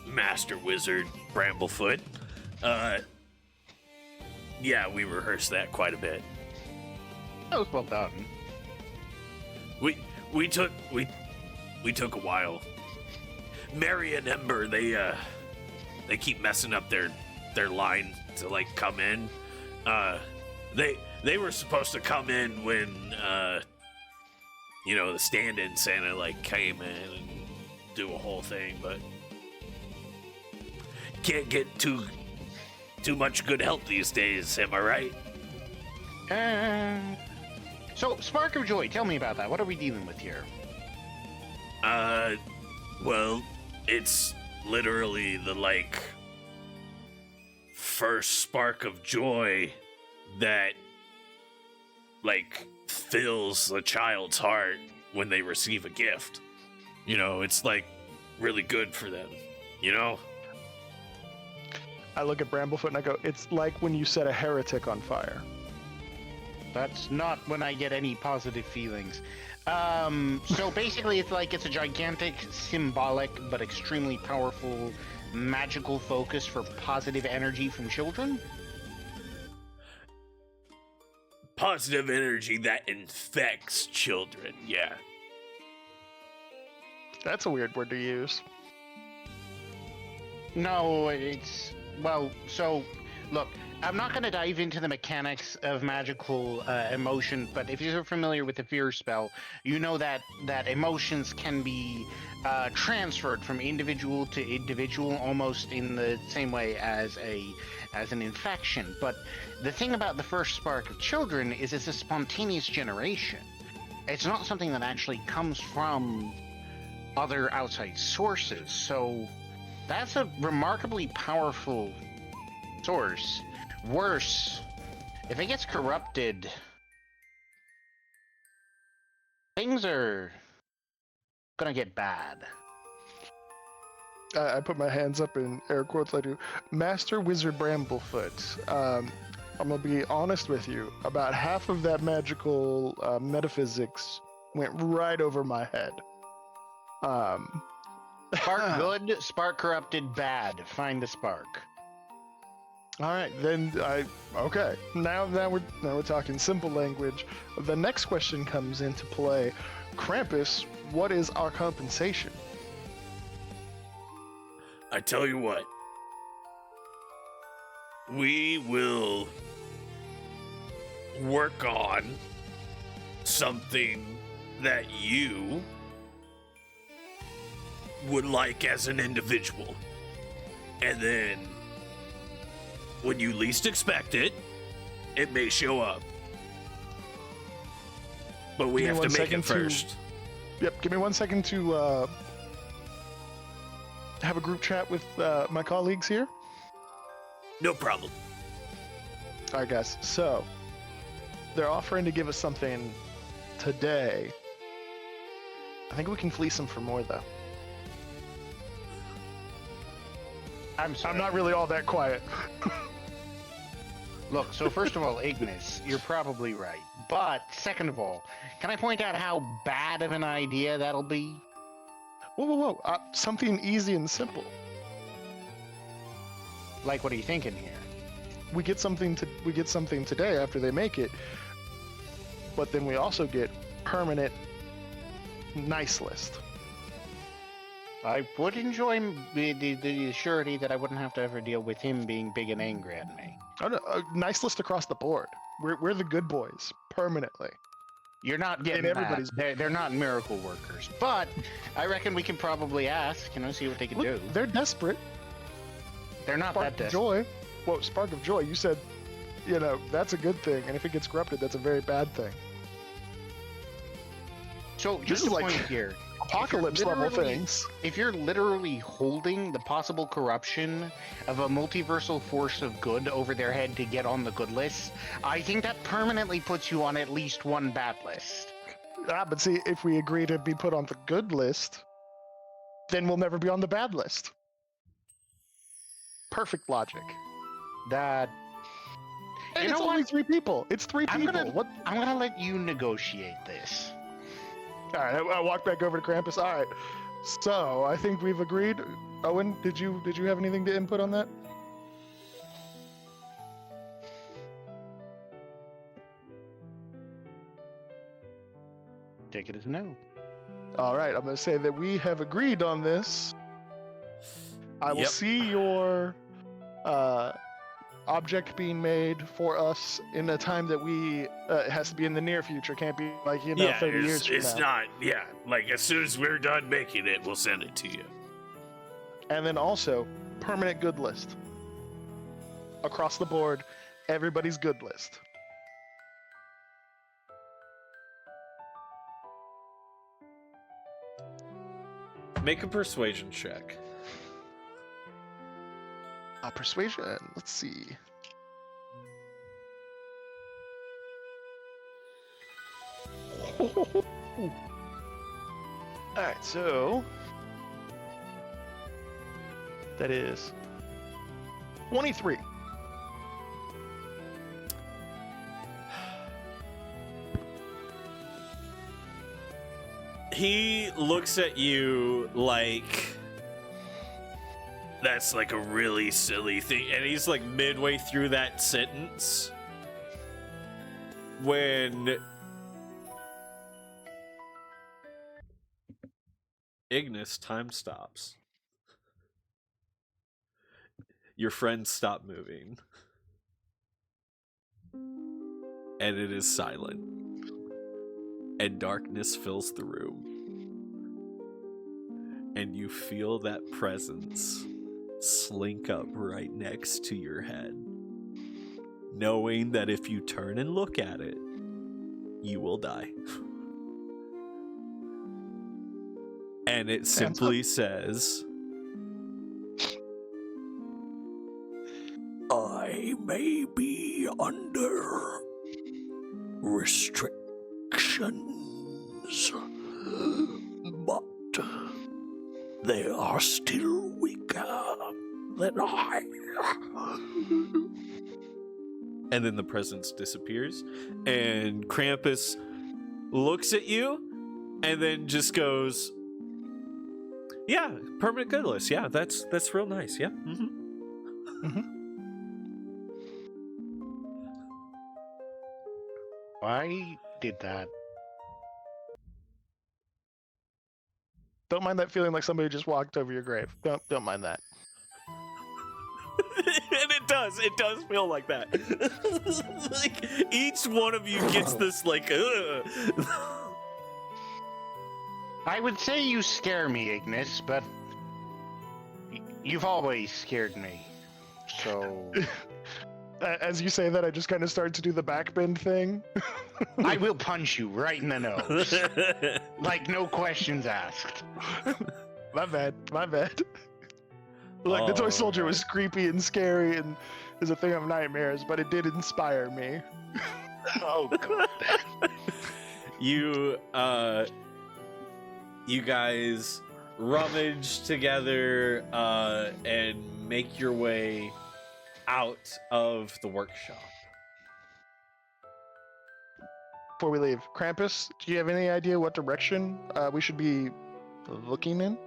Master Wizard Bramblefoot. Yeah, we rehearsed that quite a bit. That was well done. We took a while. Mary and Ember, they keep messing up their line to like come in. They were supposed to come in when the stand-in Santa like came in and do a whole thing, but can't get too much good help these days, am I right? So, Spark of Joy, tell me about that. What are we dealing with here? Well, it's literally the like first spark of joy that like fills a child's heart when they receive a gift. You know, it's like really good for them, you know? I look at Bramblefoot and I go, it's like when you set a heretic on fire. That's not when I get any positive feelings. So basically it's a gigantic, symbolic, but extremely powerful magical focus for positive energy from children? Positive energy that infects children, yeah. That's a weird word to use. No, so, look, I'm not going to dive into the mechanics of magical emotion, but if you're familiar with the fear spell, you know that emotions can be transferred from individual to individual almost in the same way as an infection. But the thing about the first spark of children is it's a spontaneous generation. It's not something that actually comes from other outside sources. So that's a remarkably powerful source. Worse, if it gets corrupted, things are gonna get bad. I put my hands up in air quotes. I do. Master Wizard Bramblefoot. I'm gonna be honest with you. About half of that magical metaphysics went right over my head. Spark good, spark corrupted bad. Find the spark. All right, then okay. Now we're talking simple language. The next question comes into play. Krampus, what is our compensation? I tell you what. We will work on something that you would like as an individual. And then when you least expect it, it may show up. But we Give me have to 1 make it second to- first. Yep, give me 1 second to have a group chat with my colleagues here. No problem. All right, guys. So they're offering to give us something today. I think we can fleece them for more, though. I'm sorry. I'm not really all that quiet. Look, so first of all, Ignis, you're probably right. But second of all, can I point out how bad of an idea that'll be? Whoa. Something easy and simple. Like, what are you thinking here? we get something today after they make it, but then we also get permanent nice list. I would enjoy the surety that I wouldn't have to ever deal with him being big and angry at me. Oh, no, a nice list across the board. We're the good boys permanently. You're not getting everybody's- that. They're not miracle workers, but I reckon we can probably ask, see what they can do. They're desperate. They're not Spark that of desperate. joy. Well, spark of joy. You said, that's a good thing, and if it gets corrupted, that's a very bad thing. So This just is a like point here. Apocalypse level literally- things. If you're literally holding the possible corruption of a multiversal force of good over their head to get on the good list, I think that permanently puts you on at least one bad list. But see, if we agree to be put on the good list, then we'll never be on the bad list. Perfect logic. That And You it's know only what? 3 people. It's 3 I'm people. gonna- What? I'm gonna let you negotiate this. All right, I walk back over to Krampus. All right, so I think we've agreed. Owen, did you have anything to input on that? Take it as a no. All right, I'm going to say that we have agreed on this. I will Yep. see your object being made for us in a time that it has to be in the near future. Can't be like, 30 years from it's now. not. Yeah, like as soon as we're done making it, we'll send it to you. And then also, permanent good list. Across the board, everybody's good list. Make a persuasion check. Persuasion. Let's see. Alright, so that is 23. He looks at you like That's like a really silly thing. and he's like midway through that sentence when Ignis, time stops. Your friends stop moving. And it is silent. And darkness fills the room. And you feel that presence slink up right next to your head, knowing that if you turn and look at it, you will die. And it simply says, I may be under restrictions, but they are still weaker than I. And then the presence disappears, and Krampus looks at you, and then just goes, "Yeah, permanent good list. Yeah, that's real nice. Yeah." Why did that? Don't mind that feeling like somebody just walked over your grave. Don't mind that. And it does feel like that. Like each one of you gets this like I would say you scare me, Ignis, but you've always scared me. So As you say that, I just kind of start to do the backbend thing. I will punch you right in the nose. Like no questions asked. My bad. Look, the toy soldier was creepy and scary and is a thing of nightmares, but it did inspire me. Oh god. you guys rummage together and make your way out of the workshop. Before we leave, Krampus, do you have any idea what direction we should be looking in?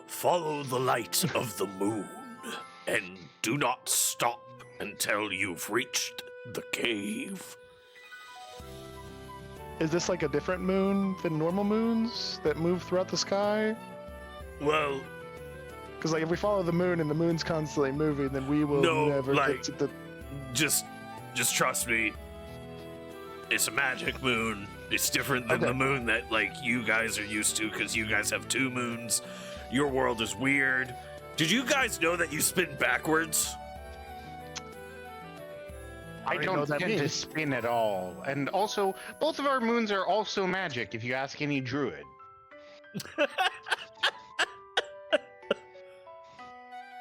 Follow the light of the moon and do not stop until you've reached the cave. Is this like a different moon than normal moons that move throughout the sky? Well, Because like if we follow the moon and the moon's constantly moving, then we will No, never like- get to the. just trust me. It's a magic moon. It's different than Okay. the moon that like you guys are used to because you guys have 2 moons. Your world is weird. Did you guys know that you spin backwards? I already know don't what that tend to means. spin at all. And also, both of our moons are also magic, if you ask any druid.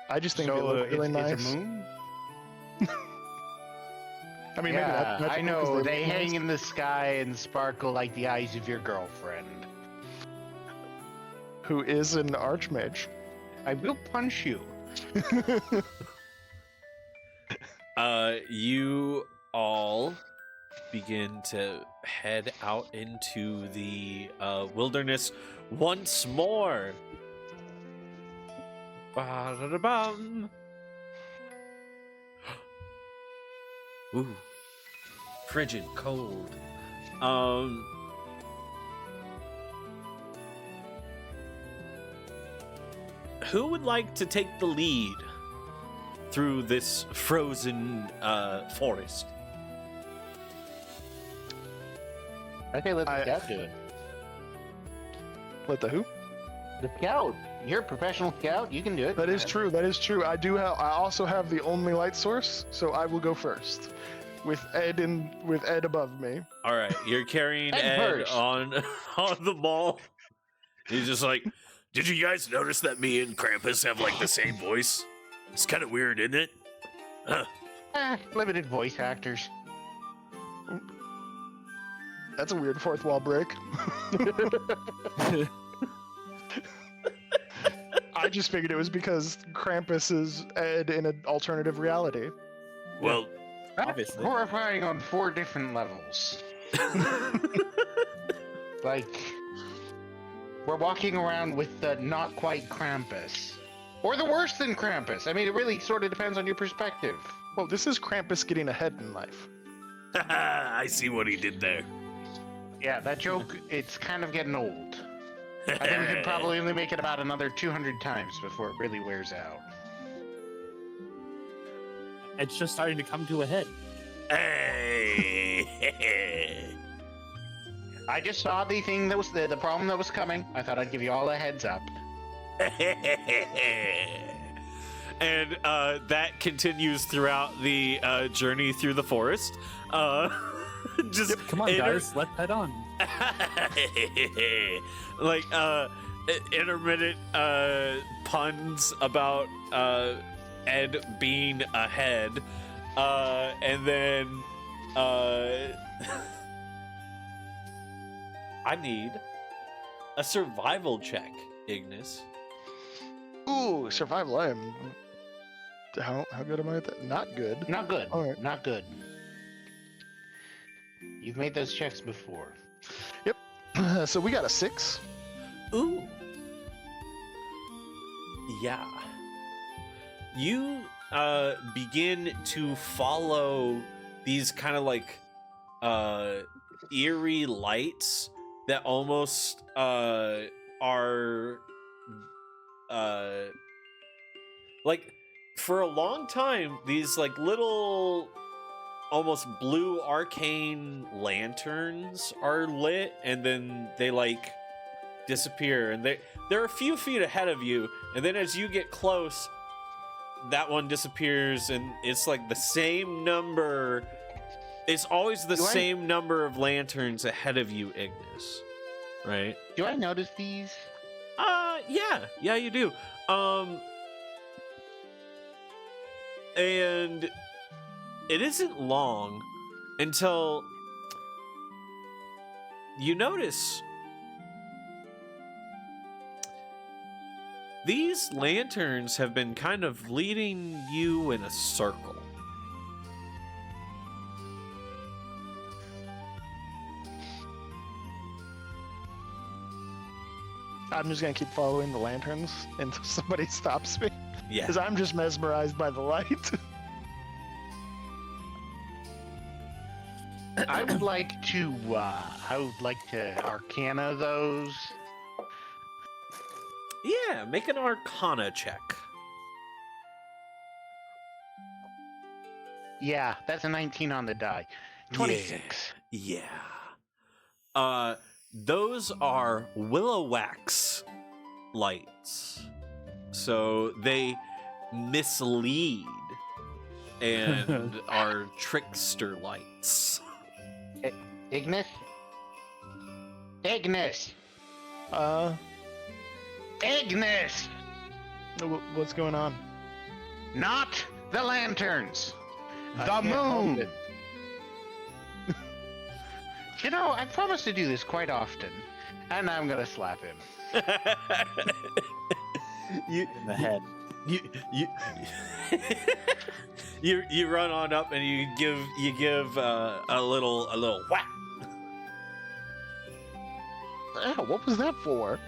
I just think they So, look really it's nice. a moon? I mean, Yeah, maybe that's I know. because They look hang nice. in the sky and sparkle like the eyes of your girlfriend. Who is an archmage? I will punch you. You all begin to head out into the wilderness once more. Ba-da-da-bum. Ooh, frigid cold. Who would like to take the lead through this frozen forest? Okay, let the I- scout do it. Let the who? The scout. You're a professional scout. You can do it. That is true. That is true. I do have. I also have the only light source, so I will go first, with Ed above me. All right, you're carrying Ed Ed first. on the ball. He's just like, did you guys notice that me and Krampus have like the same voice? It's kind of weird, isn't it? Huh. Limited voice actors. That's a weird fourth wall break. I just figured it was because Krampus is Ed in an alternative reality. Well, Obviously. Horrifying on 4 different levels. Like, we're walking around with the not quite Krampus. Or the worse than Krampus. I mean, it really sort of depends on your perspective. Well, this is Krampus getting ahead in life. I see what he did there. Yeah, that joke, it's kind of getting old. I think we could probably only make it about another 200 times before it really wears out. It's just starting to come to a head. Hey! I just saw the thing that was the problem that was coming. I thought I'd give you all a heads up. And that continues throughout the journey through the forest. Just Come on, guys, let's head on. like intermittent puns about Ed being ahead, and then I need a survival check, Ignis. Ooh, survival. I am. How good am I at that? Not good. Not good. All right. Not good. You've made those checks before. So we got a 6. Ooh. Yeah. You begin to follow these kind of like eerie lights that almost are like for a long time these like little almost blue arcane lanterns are lit and then they like disappear and they're a few feet ahead of you, and then as you get close that one disappears and it's like the same number. It's always the Do I- same number of lanterns ahead of you, Ignis, right? Do I notice these? Yeah, you do. And it isn't long until you notice these lanterns have been kind of leading you in a circle. I'm just gonna keep following the lanterns until somebody stops me, Yeah. because I'm just mesmerized by the light. would like to Arcana those. Yeah, make an Arcana check. Yeah, that's a 19 on the die. 26. Yeah. Those are willow wax lights. So they mislead and are trickster lights. Ignis? Ignis! Ignis! What's going on? Not the lanterns! I The can't help moon! it. You know, I promise to do this quite often, and I'm gonna slap him. you In the head. you run on up and you give a little whack. What was that for?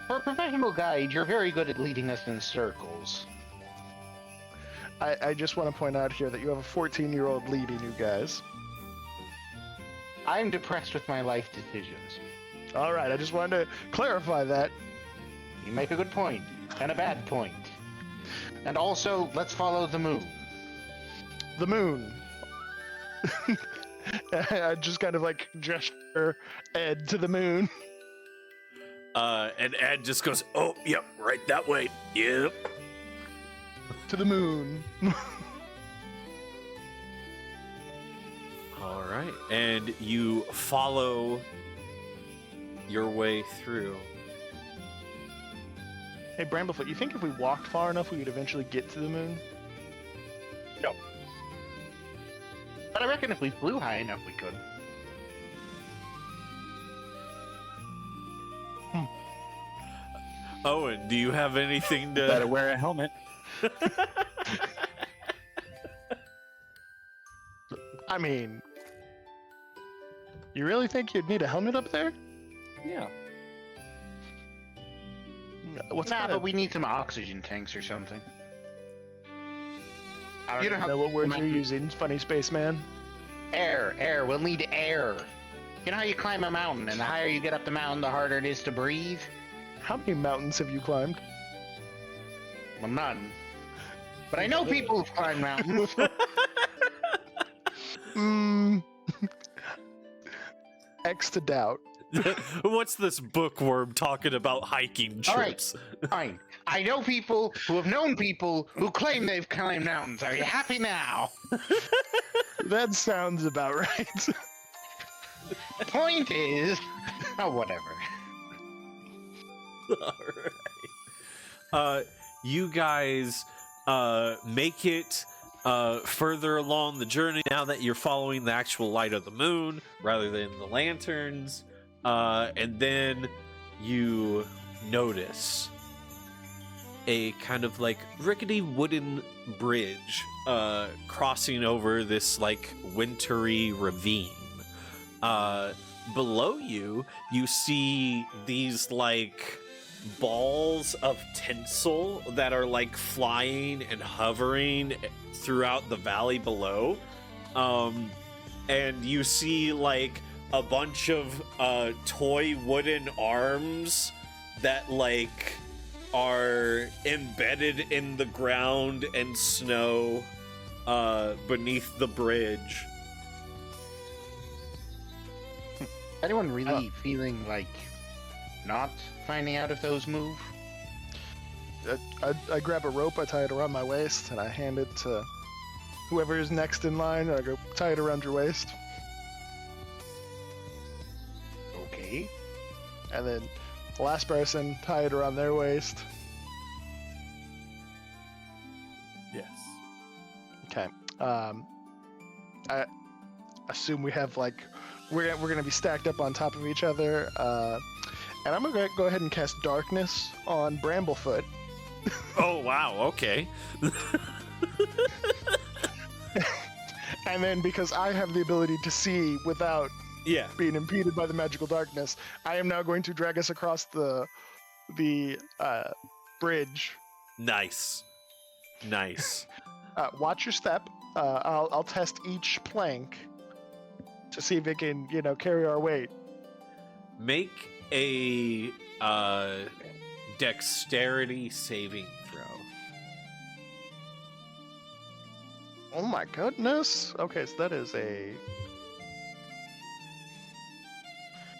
For a professional guide, you're very good at leading us in circles. I just want to point out here that you have a 14-year-old leading you guys. I'm depressed with my life decisions. All right, I just wanted to clarify that. You make a good point, and a bad point. And also, let's follow the moon. The moon. I just kind of like gesture Ed to the moon. And Ed just goes, "Oh, yep, right that way. Yep." To the moon. All right, and you follow your way through. Hey, Bramblefoot, you think if we walked far enough, we would eventually get to the moon? No. But I reckon if we flew high enough, we could. Owen, do you have anything to? Better wear a helmet. I mean, you really think you'd need a helmet up there? Yeah. What's Nah, that? but we need some oxygen tanks or something. I don't You don't know what words you're using, funny spaceman. Air. We'll need air. You know how you climb a mountain, and the higher you get up the mountain, the harder it is to breathe? How many mountains have you climbed? Well, none. But I know people who've climbed mountains. X to doubt. What's this bookworm talking about hiking All right, trips? fine. I know people who have known people who claim they've climbed mountains. Are you happy now? That sounds about right. Point is... Oh, whatever. All right. You guys make it further along the journey now that you're following the actual light of the moon rather than the lanterns. And then you notice a kind of like rickety wooden bridge crossing over this like wintry ravine. Below you, you see these like balls of tinsel that are like flying and hovering throughout the valley below. And you see like a bunch of toy wooden arms that like are embedded in the ground and snow beneath the bridge. Anyone really feeling like not finding out if those move? I grab a rope, I tie it around my waist, and I hand it to whoever is next in line. I go, tie it around your waist. Okay. And then the last person, tie it around their waist. Yes. Okay. I assume we have like we're gonna be stacked up on top of each other. And I'm gonna go ahead and cast darkness on Bramblefoot. Oh wow, okay. And then because I have the ability to see without Yeah. being impeded by the magical darkness, I am now going to drag us across the bridge. Nice. Nice. Watch your step. I'll test each plank to see if it can, carry our weight. Make a dexterity saving throw. Oh my goodness. Okay, so that is a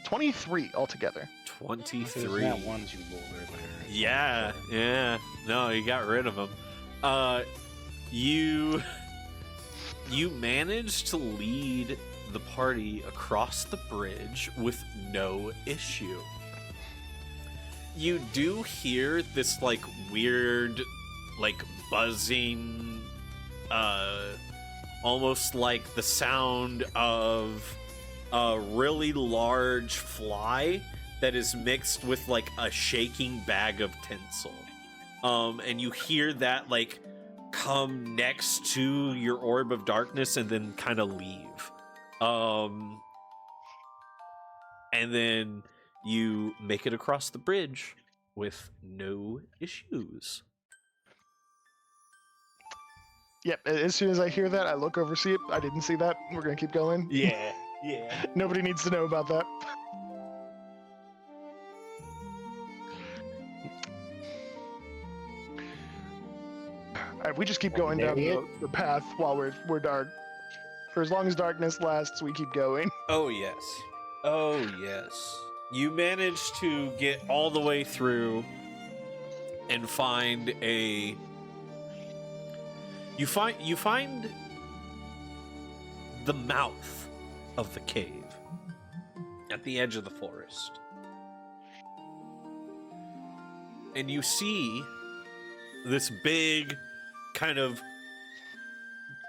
23 altogether. 23. That ones you rolled earlier. Yeah. No, you got rid of them. You managed to lead the party across the bridge with no issue. You do hear this like weird, like buzzing, almost like the sound of a really large fly that is mixed with like a shaking bag of tinsel. And you hear that like come next to your orb of darkness and then kind of leave. And then you make it across the bridge with no issues. Yep, as soon as I hear that, I look over, see it. I didn't see that. We're gonna keep going. Yeah. Nobody needs to know about that. Alright, we just keep going down the path while we're dark. For as long as darkness lasts, we keep going. Oh, yes. You manage to get all the way through and find a... You find the mouth of the cave at the edge of the forest. And you see this big kind of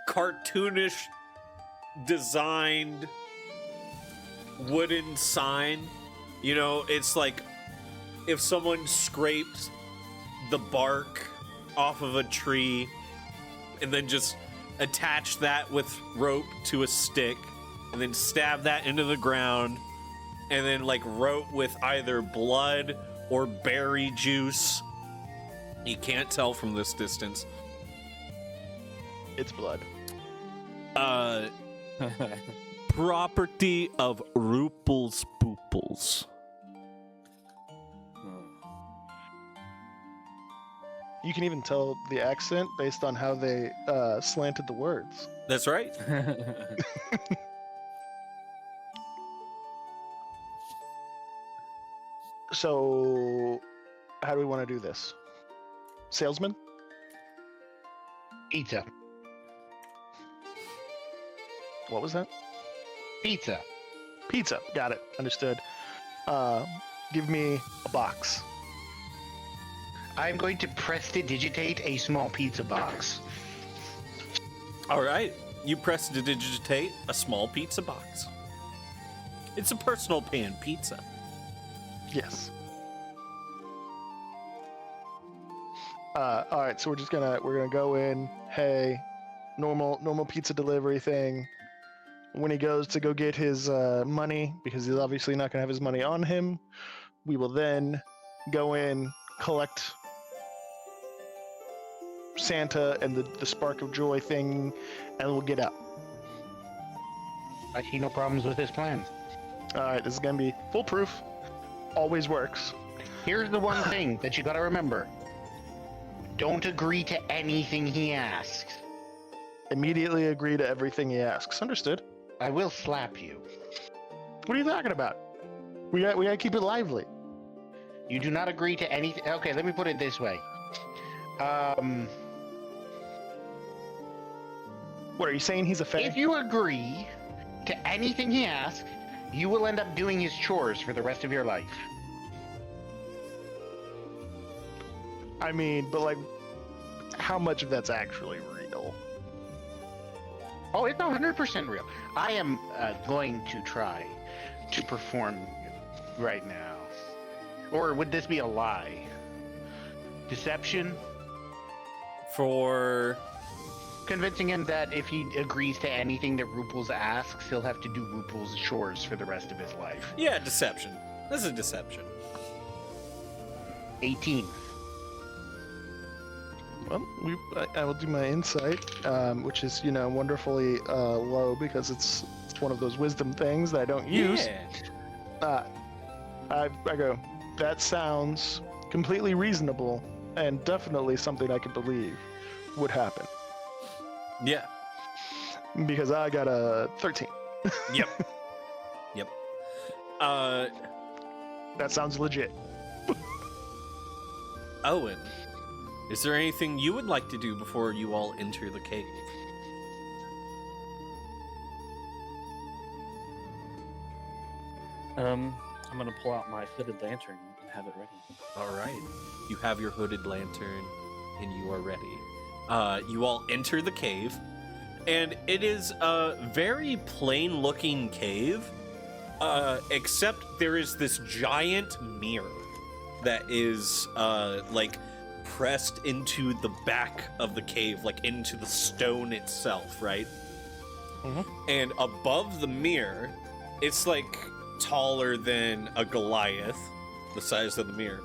cartoonish designed wooden sign. You know, it's like if someone scraped the bark off of a tree and then just attached that with rope to a stick and then stabbed that into the ground and then like wrote with either blood or berry juice. You can't tell from this distance. It's blood. Property of Rooples Pooples. You can even tell the accent based on how they slanted the words. That's right. So, how do we want to do this? Salesman? Pizza. What was that? Pizza. Pizza. Got it. Understood. Give me a box. I'm going to prestidigitate a small pizza box. All right. You press to digitate a small pizza box. It's a personal pan pizza. Yes. All right. So we're gonna go in. Hey, normal pizza delivery thing. When he goes to go get his money, because he's obviously not gonna have his money on him, we will then go in, collect Santa and the Spark of Joy thing, and we'll get out. I see no problems with this plan. All right, this is gonna be foolproof. Always works. Here's the one thing that you gotta remember. Don't agree to anything he asks. Immediately agree to everything he asks. Understood. I will slap you. What are you talking about? We gotta keep it lively. You do not agree to anything. Okay, let me put it this way. What are you saying? He's a fan? If you agree to anything he asks, you will end up doing his chores for the rest of your life. I mean, but like, how much of that's actually real? Oh, it's 100% real. I am going to try to perform right now. Or would this be a lie? Deception? For Convincing him that if he agrees to anything that Rooples asks, he'll have to do Rooples' chores for the rest of his life. yeah, deception. This is deception. 18. Well, I will do my insight, which is wonderfully low because it's It's one of those wisdom things that I don't use. I go, that sounds completely reasonable and definitely something I could believe would happen. Yeah. Because I got a 13. Yep. Yep. That sounds legit. Owen, is there anything you would like to do before you all enter the cave? I'm gonna pull out my hooded lantern and have it ready. All right. You have your hooded lantern and you are ready. You all enter the cave, and it is a very plain looking cave, except there is this giant mirror that is like pressed into the back of the cave, like into the stone itself, right? And above the mirror, it's like taller than a Goliath, the size of the mirror.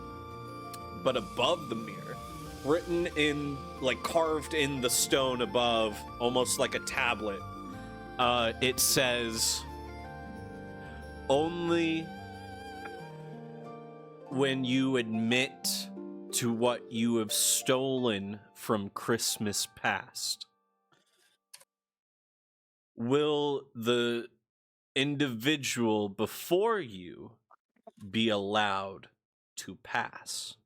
But above the mirror, written in, like carved in the stone above, almost like a tablet, it says, "Only when you admit to what you have stolen from Christmas past will the individual before you be allowed to pass."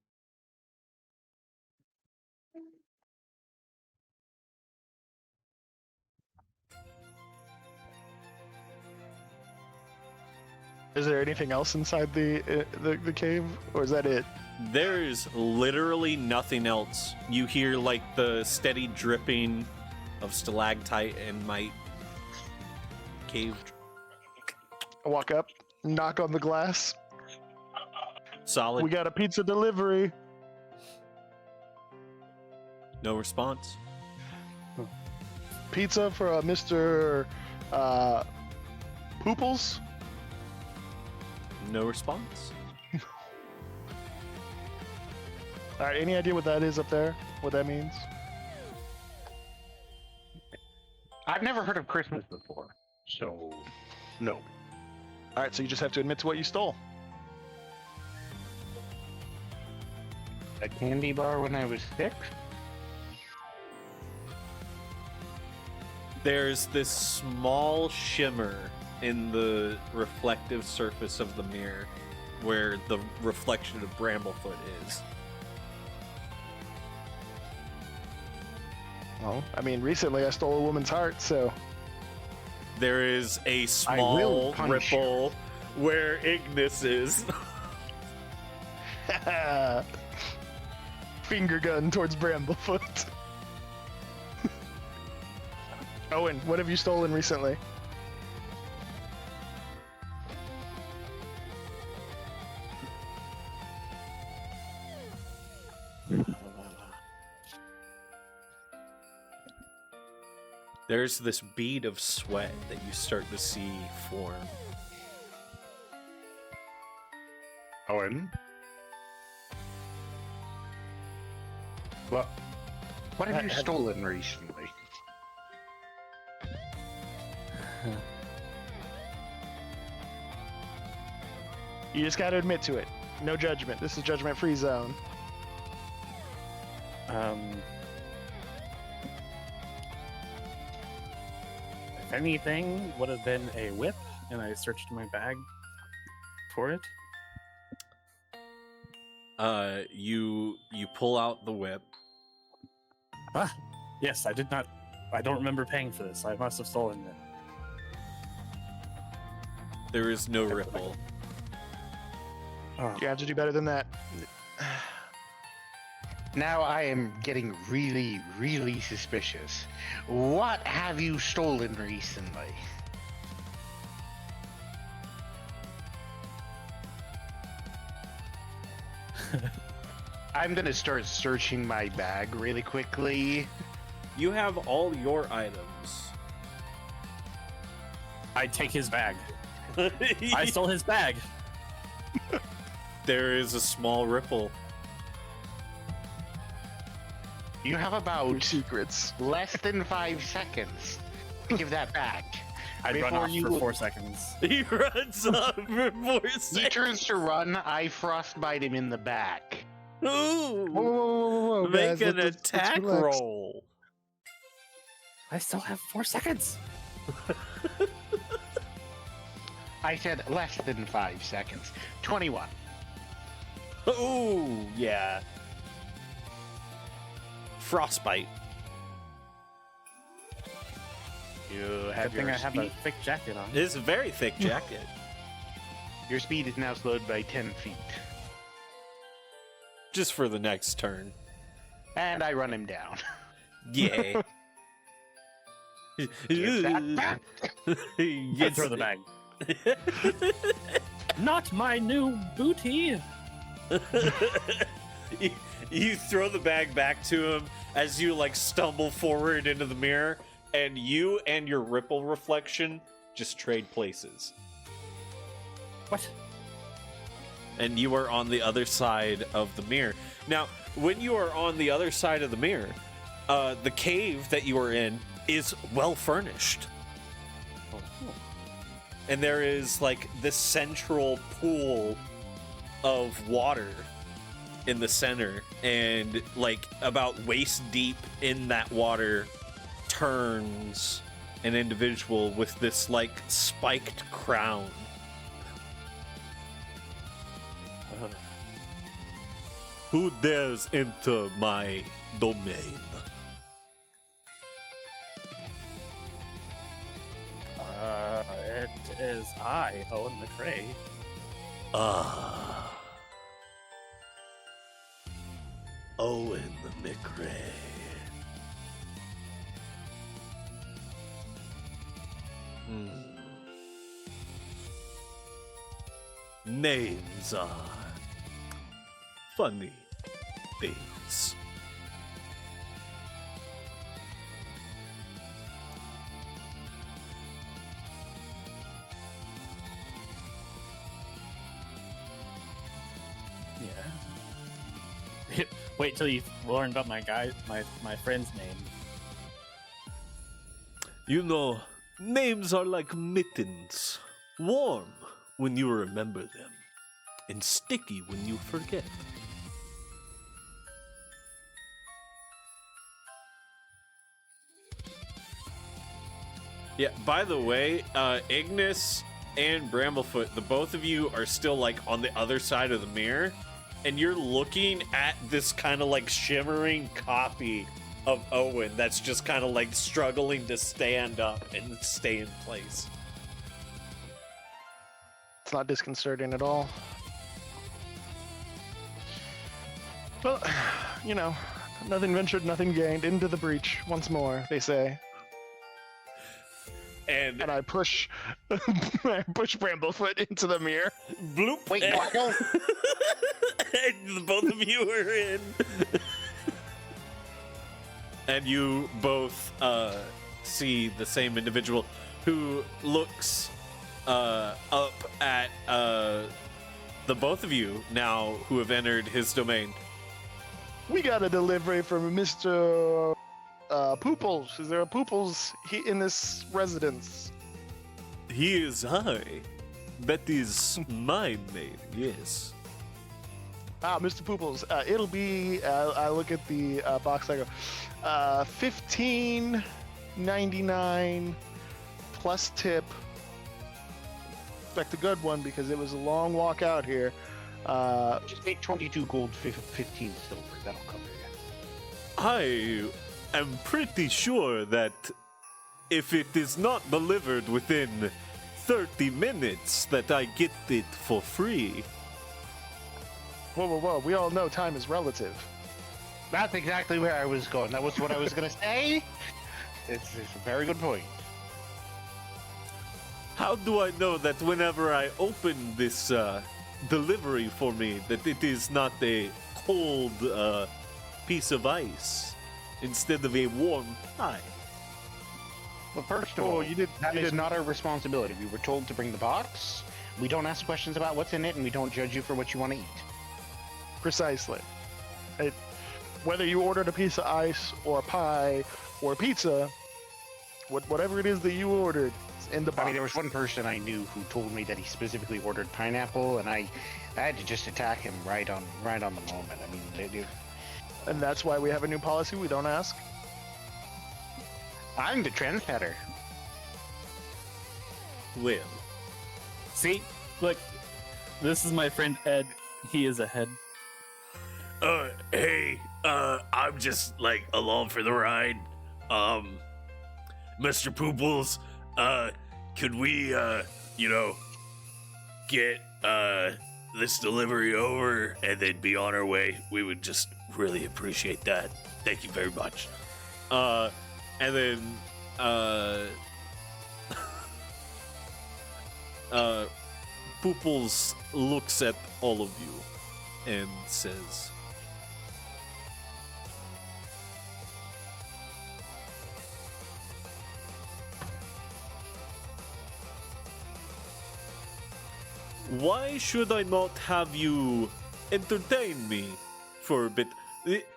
Is there anything else inside the cave, or is that it? There's literally nothing else. You hear like the steady dripping of stalactite and mite cave. I walk up, knock on the glass. Solid. We got a pizza delivery. No response. Pizza for Mr. Pooples. No response. All right, any idea what that is up there? What that means? I've never heard of Christmas before, so no. All right, so you just have to admit to what you stole. A candy bar when I was 6? There's this small shimmer in the reflective surface of the mirror where the reflection of Bramblefoot is. Well, I mean, recently I stole a woman's heart, so... There is a will small punish ripple where Ignis is. Finger gun towards Bramblefoot. Owen, what have you stolen recently? There's this bead of sweat that you start to see form. Owen? What have you stolen recently? You just gotta admit to it. No judgment. This is judgment-free zone. If anything, would have been a whip, and I searched my bag for it. You pull out the whip. Ah, yes, I did not. I don't remember paying for this. I must have stolen it. There is no ripple. Oh, You have to do better than that. Now I am getting really, really suspicious. What have you stolen recently? I'm gonna start searching my bag really quickly. You have all your items. I take his bag. I stole his bag. There is a small ripple. You have Your about secrets. less than 5 seconds to give that back. I'd run Before off you- for 4 seconds. He runs up for 4 He seconds. turns to run. I frostbite him in the back. Ooh, Whoa, whoa, whoa, whoa, make guys, an let's attack relax. roll. I still have 4 seconds. I said less than 5 seconds. 21. Ooh, yeah. Frostbite. You have Good thing your I have speed. a thick jacket on. It's a very thick jacket. Your speed is now slowed by 10 feet. Just for the next turn. And I run him down. Yay. Give that back. He I gets throw the bag. Not my new booty. you throw the bag back to him as you like stumble forward into the mirror, and you and your ripple reflection just trade places. What? And you are on the other side of the mirror. Now, when you are on the other side of the mirror, the cave that you are in is well furnished. And there is like this central pool of water in the center, and like about waist deep in that water turns an individual with this like spiked crown. Who dares enter my domain? It is I, Owen McRae. Ah. Owen McRae. Names are funny things. Yeah. Wait till you learn about my friend's name. You know, names are like mittens, warm when you remember them, and sticky when you forget. Yeah, by the way, Ignis and Bramblefoot, the both of you are still like on the other side of the mirror, and you're looking at this kind of like shimmering copy of Owen that's just kind of like struggling to stand up and stay in place. It's not disconcerting at all. Well, you know, nothing ventured, nothing gained. Into the breach once more, they say. And And I push, I push Bramblefoot into the mirror. bloop. Wait, and, what? Don't. and both of you are in. And you both see the same individual who looks up at the both of you now who have entered his domain. We got a delivery from Mr. Pooples. Is there a Pooples in this residence? He is I. That is my name, yes. Ah, Mr. Pooples. It'll be. I look at the box. I go, $15.99 plus tip. Expect a good one because it was a long walk out here. Just make 22 gold, 15 silver. That'll cover you. I am pretty sure that if it is not delivered within 30 minutes, that I get it for free. Whoa, whoa, whoa! We all know time is relative. That's exactly where I was going. That was what I was going to say. It's a very good point. How do I know that whenever I open this delivery for me, that it is not a cold piece of ice instead of a warm pie? Well, first of Oh, all, you did- that you is didn't- not our responsibility. We were told to bring the box. We don't ask questions about what's in it, and we don't judge you for what you want to eat. Precisely. Whether you ordered a piece of ice or a pie or pizza, whatever it is that you ordered, in the box. I mean, there was one person I knew who told me that he specifically ordered pineapple, and I had to just attack him right on the moment. I mean, And that's why we have a new policy. We don't ask. I'm the trendsetter. Well, See, look, this is my friend Ed. He is ahead. Hey, I'm just like along for the ride. Mr. Pooples, could we, get, this delivery over and then be on our way? We would just really appreciate that. Thank you very much. and then Pooples looks at all of you and says, "Why should I not have you entertain me for a bit?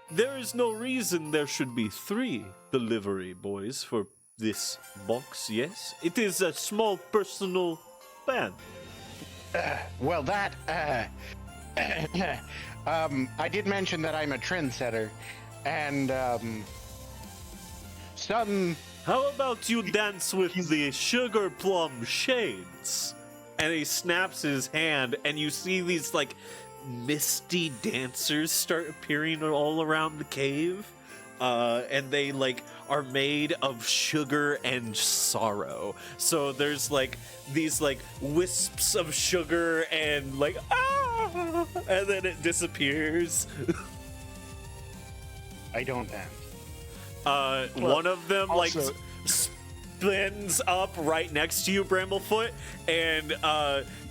There is no reason there should be 3 delivery boys for this box, yes? It is a small personal band." Well, that, I did mention that I'm a trendsetter, and, some... How about you dance with the sugar plum shades? And he snaps his hand, and you see these, like, misty dancers start appearing all around the cave. And they, like, are made of sugar and sorrow. So there's, like, these, like, wisps of sugar and, like, ah! And then it disappears. I don't dance. One of them, like, also- spins up right next to you, Bramblefoot, and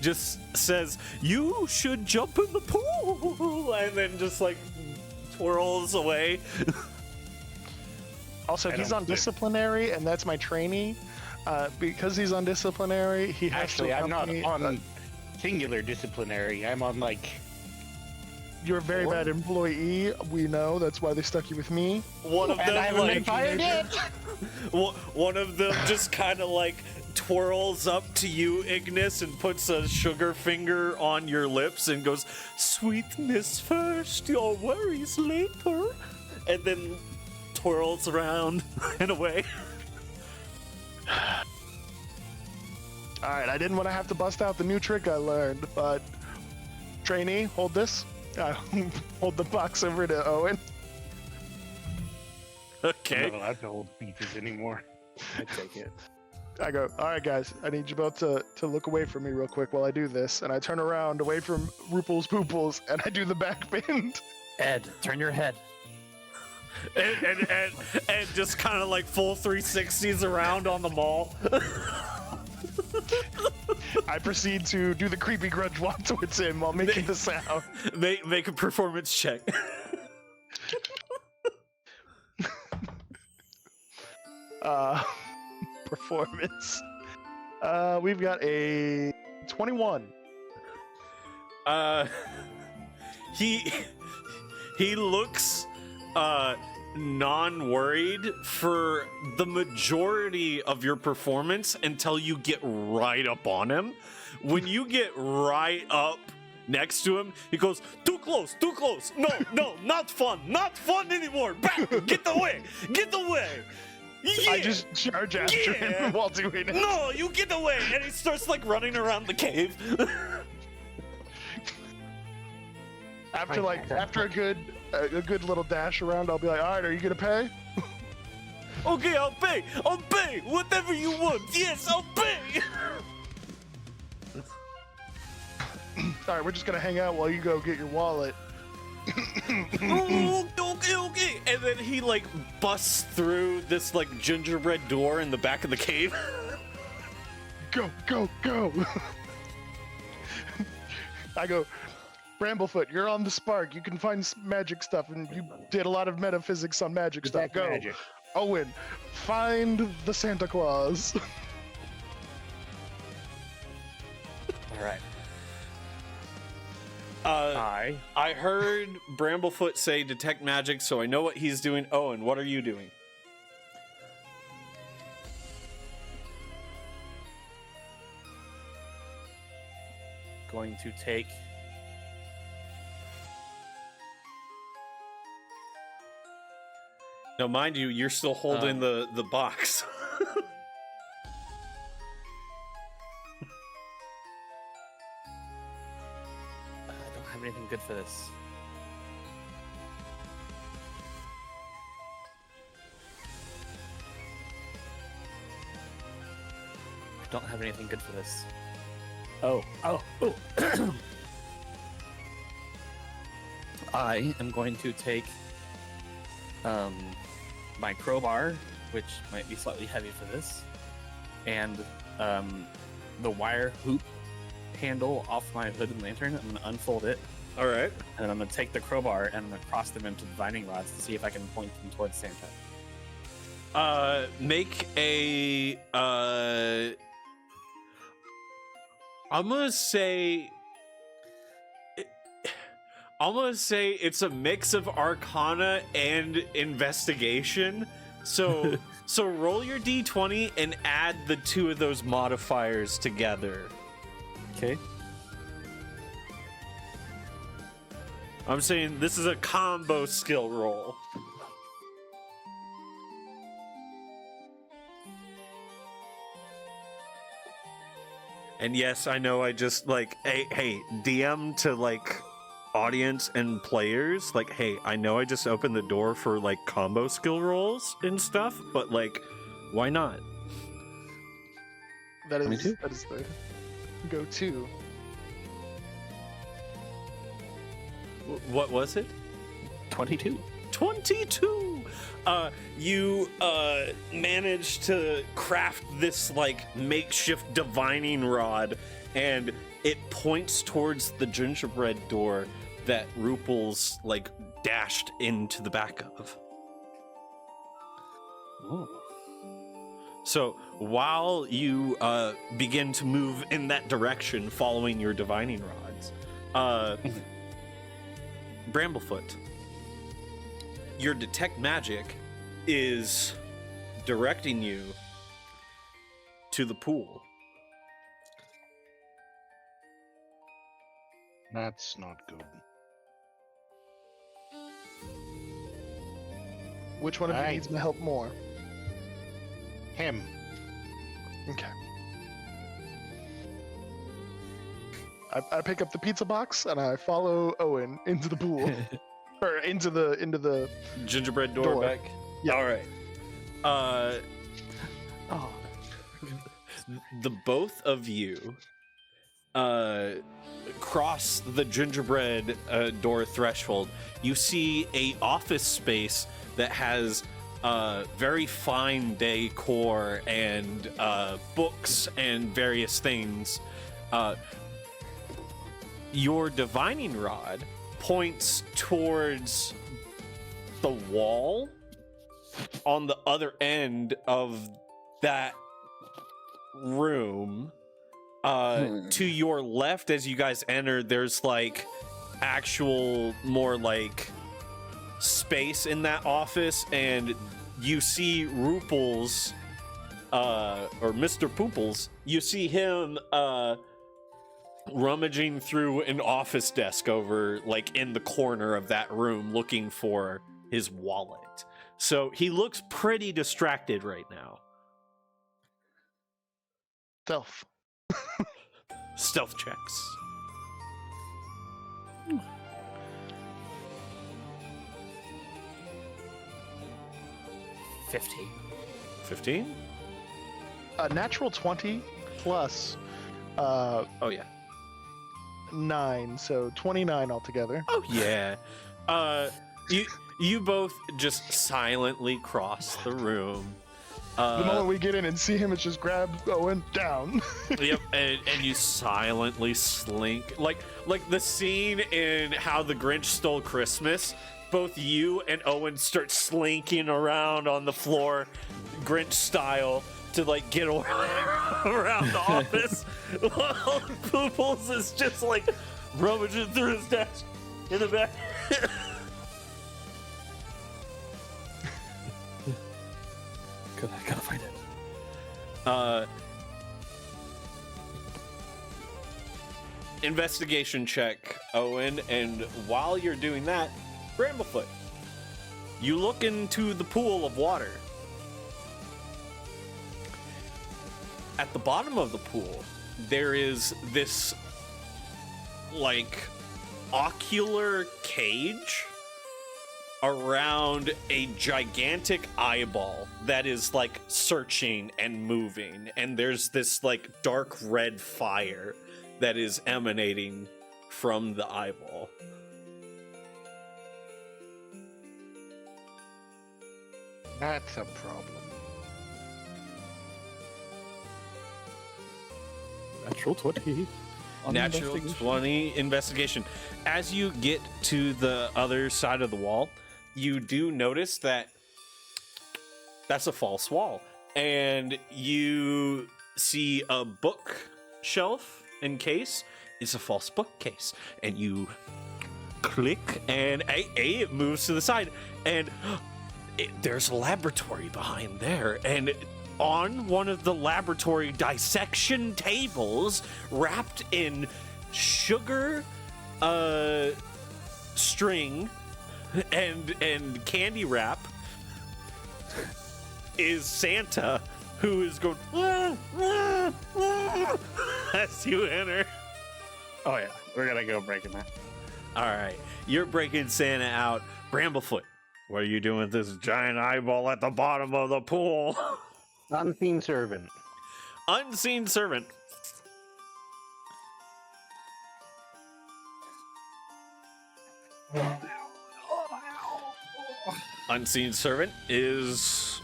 just says, "You should jump in the pool," and then just like twirls away. Also, I he's don't on think- disciplinary, and that's my trainee. Because he's on disciplinary, he has Actually, to I'm not accompany, on singular disciplinary. I'm on, like... You're a very Or- bad employee. We know. That's why they stuck you with me. One of And I them, haven't been like, fired yet! one of them just kind of like twirls up to you, Ignis, and puts a sugar finger on your lips and goes, "Sweetness first, your worries later," and then twirls around and away. All right, I didn't want to have to bust out the new trick I learned, but trainee, hold this. Hold the box over to Owen. Okay. I'm not allowed to hold pizzas anymore. I take it. I go, all right, guys, I need you both to look away from me real quick while I do this. And I turn around away from Rooples Pooples, and I do the back bend. Ed, turn your head. And just kind of like full 360s around on the mall. I proceed to do the creepy grudge walk towards him while making the sound. Make a performance check. Performance. We've got a 21. He looks non-worried for the majority of your performance until you get right up on him. When you get right up next to him, he goes, too close, no, not fun anymore, back, get away. Yeah. I just charge after him while doing it. No, you get away, and he starts like running around the cave. After a good little dash around, I'll be like, all right, are you gonna pay? Okay, I'll pay, whatever you want. Yes, I'll pay. All right, we're just gonna hang out while you go get your wallet. Okay. And then he like busts through this like gingerbread door in the back of the cave. Go. I go, Bramblefoot, you're on the spark. You can find magic stuff, and you did a lot of metaphysics on magic stuff. That's Go. magic. Owen, find the Santa Claus. All right. I heard Bramblefoot say detect magic, so I know what he's doing. Owen, what are you doing? going to take. Now, mind you, you're still holding the box. I don't have anything good for this. I don't have anything good for this. Oh. I am going to take my crowbar, which might be slightly heavy for this, and the wire hoop handle off my hood and lantern. I'm going to unfold it, All right. and then I'm going to take the crowbar and I'm going to cross them into divining rods to see if I can point them towards Santa. Make a. I'm gonna say it's a mix of Arcana and Investigation. So roll your d20 and add the two of those modifiers together. Okay. I'm saying this is a combo skill roll. And yes, I know I just hey, DM to audience and players, hey, I know I just opened the door for combo skill rolls and stuff, but why not? That is 22? that is the go-to. What was it? 22. 22. You managed to craft this makeshift divining rod, and it points towards the gingerbread door that Rooples dashed into the back of. Oh. So while you begin to move in that direction, following your divining rods, Bramblefoot, your detect magic is directing you to the pool. That's not good. Which one of you Alright. needs my help more? Him. Okay. I pick up the pizza box and I follow Owen into the pool, or into the. Gingerbread door Door. back. Yeah. All right. Oh. The both of you cross the gingerbread door threshold. You see a office space that has very fine decor and books and various things. Your divining rod points towards the wall on the other end of that room. To your left, as you guys enter, there's actual more space in that office, and you see Rooples, or Mr. Pooples. You see him rummaging through an office desk over in the corner of that room, looking for his wallet. So he looks pretty distracted right now. Stealth checks. $15. 15? Natural 20 plus Oh yeah. 9, so 29 altogether. Oh yeah. You both just silently cross the room. The moment we get in and see him, it's just grab Owen down. Yep, and you silently slink like the scene in How the Grinch Stole Christmas. Both you and Owen start slinking around on the floor, Grinch style, to get around the office. While Pooples is just rummaging through his desk in the back. I gotta find it. investigation check, Owen, and while you're doing that, Bramblefoot, you look into the pool of water. At the bottom of the pool, there is this, like, ocular cage around a gigantic eyeball that is, like, searching and moving, and there's this, like, dark red fire that is emanating from the eyeball. That's a problem. Natural 20. on Natural investigation. 20 investigation. As you get to the other side of the wall, you do notice that that's a false wall. And you see a bookshelf in case. It's a false bookcase. And you click, and it moves to the side. And there's a laboratory behind there. And on one of the laboratory dissection tables, wrapped in sugar string and candy wrap, is Santa, who is going as you enter. Oh yeah, we're gonna go breaking that. All right, you're breaking Santa out. Bramblefoot, what are you doing with this giant eyeball at the bottom of the pool? Unseen servant. Unseen servant. Unseen servant is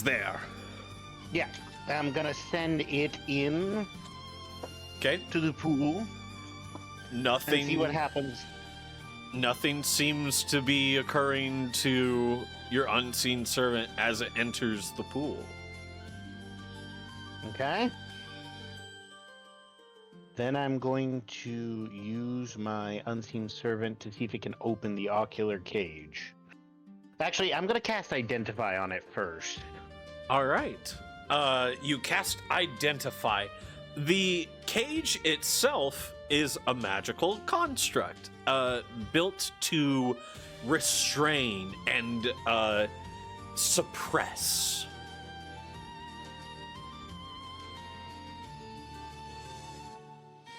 there. Yeah, I'm gonna send it in Okay. to the pool and Nothing. see what happens. Nothing seems to be occurring to your unseen servant as it enters the pool. Okay. Then I'm going to use my unseen servant to see if it can open the ocular cage. Actually, I'm gonna cast Identify on it first. All right. You cast Identify. The cage itself is a magical construct, built to restrain and suppress.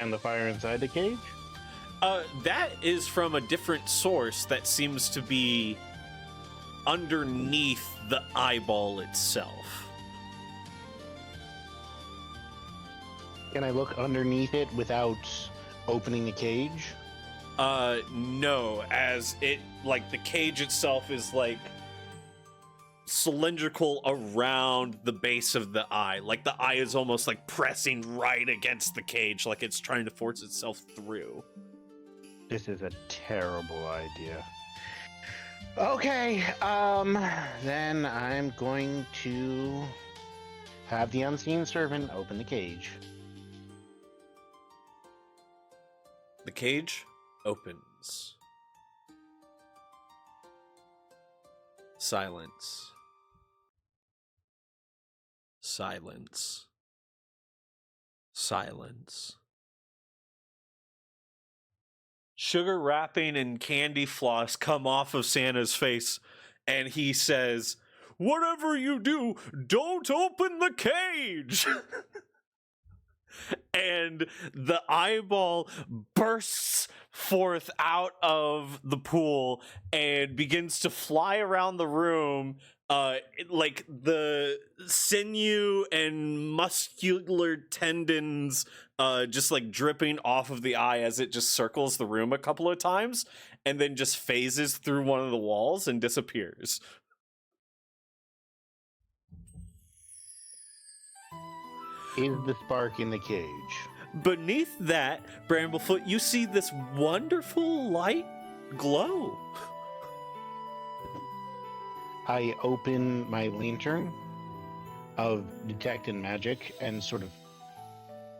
And the fire inside the cage? That is from a different source that seems to be underneath the eyeball itself. Can I look underneath it without opening the cage? No, as it, like, the cage itself is, like, cylindrical around the base of the eye. Like, the eye is almost, like, pressing right against the cage, like it's trying to force itself through. This is a terrible idea. Okay, then I'm going to have the unseen servant open the cage. The cage opens. Silence. Silence. Silence. Sugar wrapping and candy floss come off of Santa's face, and he says, "Whatever you do, don't open the cage!" And the eyeball bursts forth out of the pool and begins to fly around the room, like the sinew and muscular tendons just like dripping off of the eye as it just circles the room a couple of times and then just phases through one of the walls and disappears. Is the spark in the cage? Beneath that, Bramblefoot, you see this wonderful light glow. I open my lantern of Detect and Magic and sort of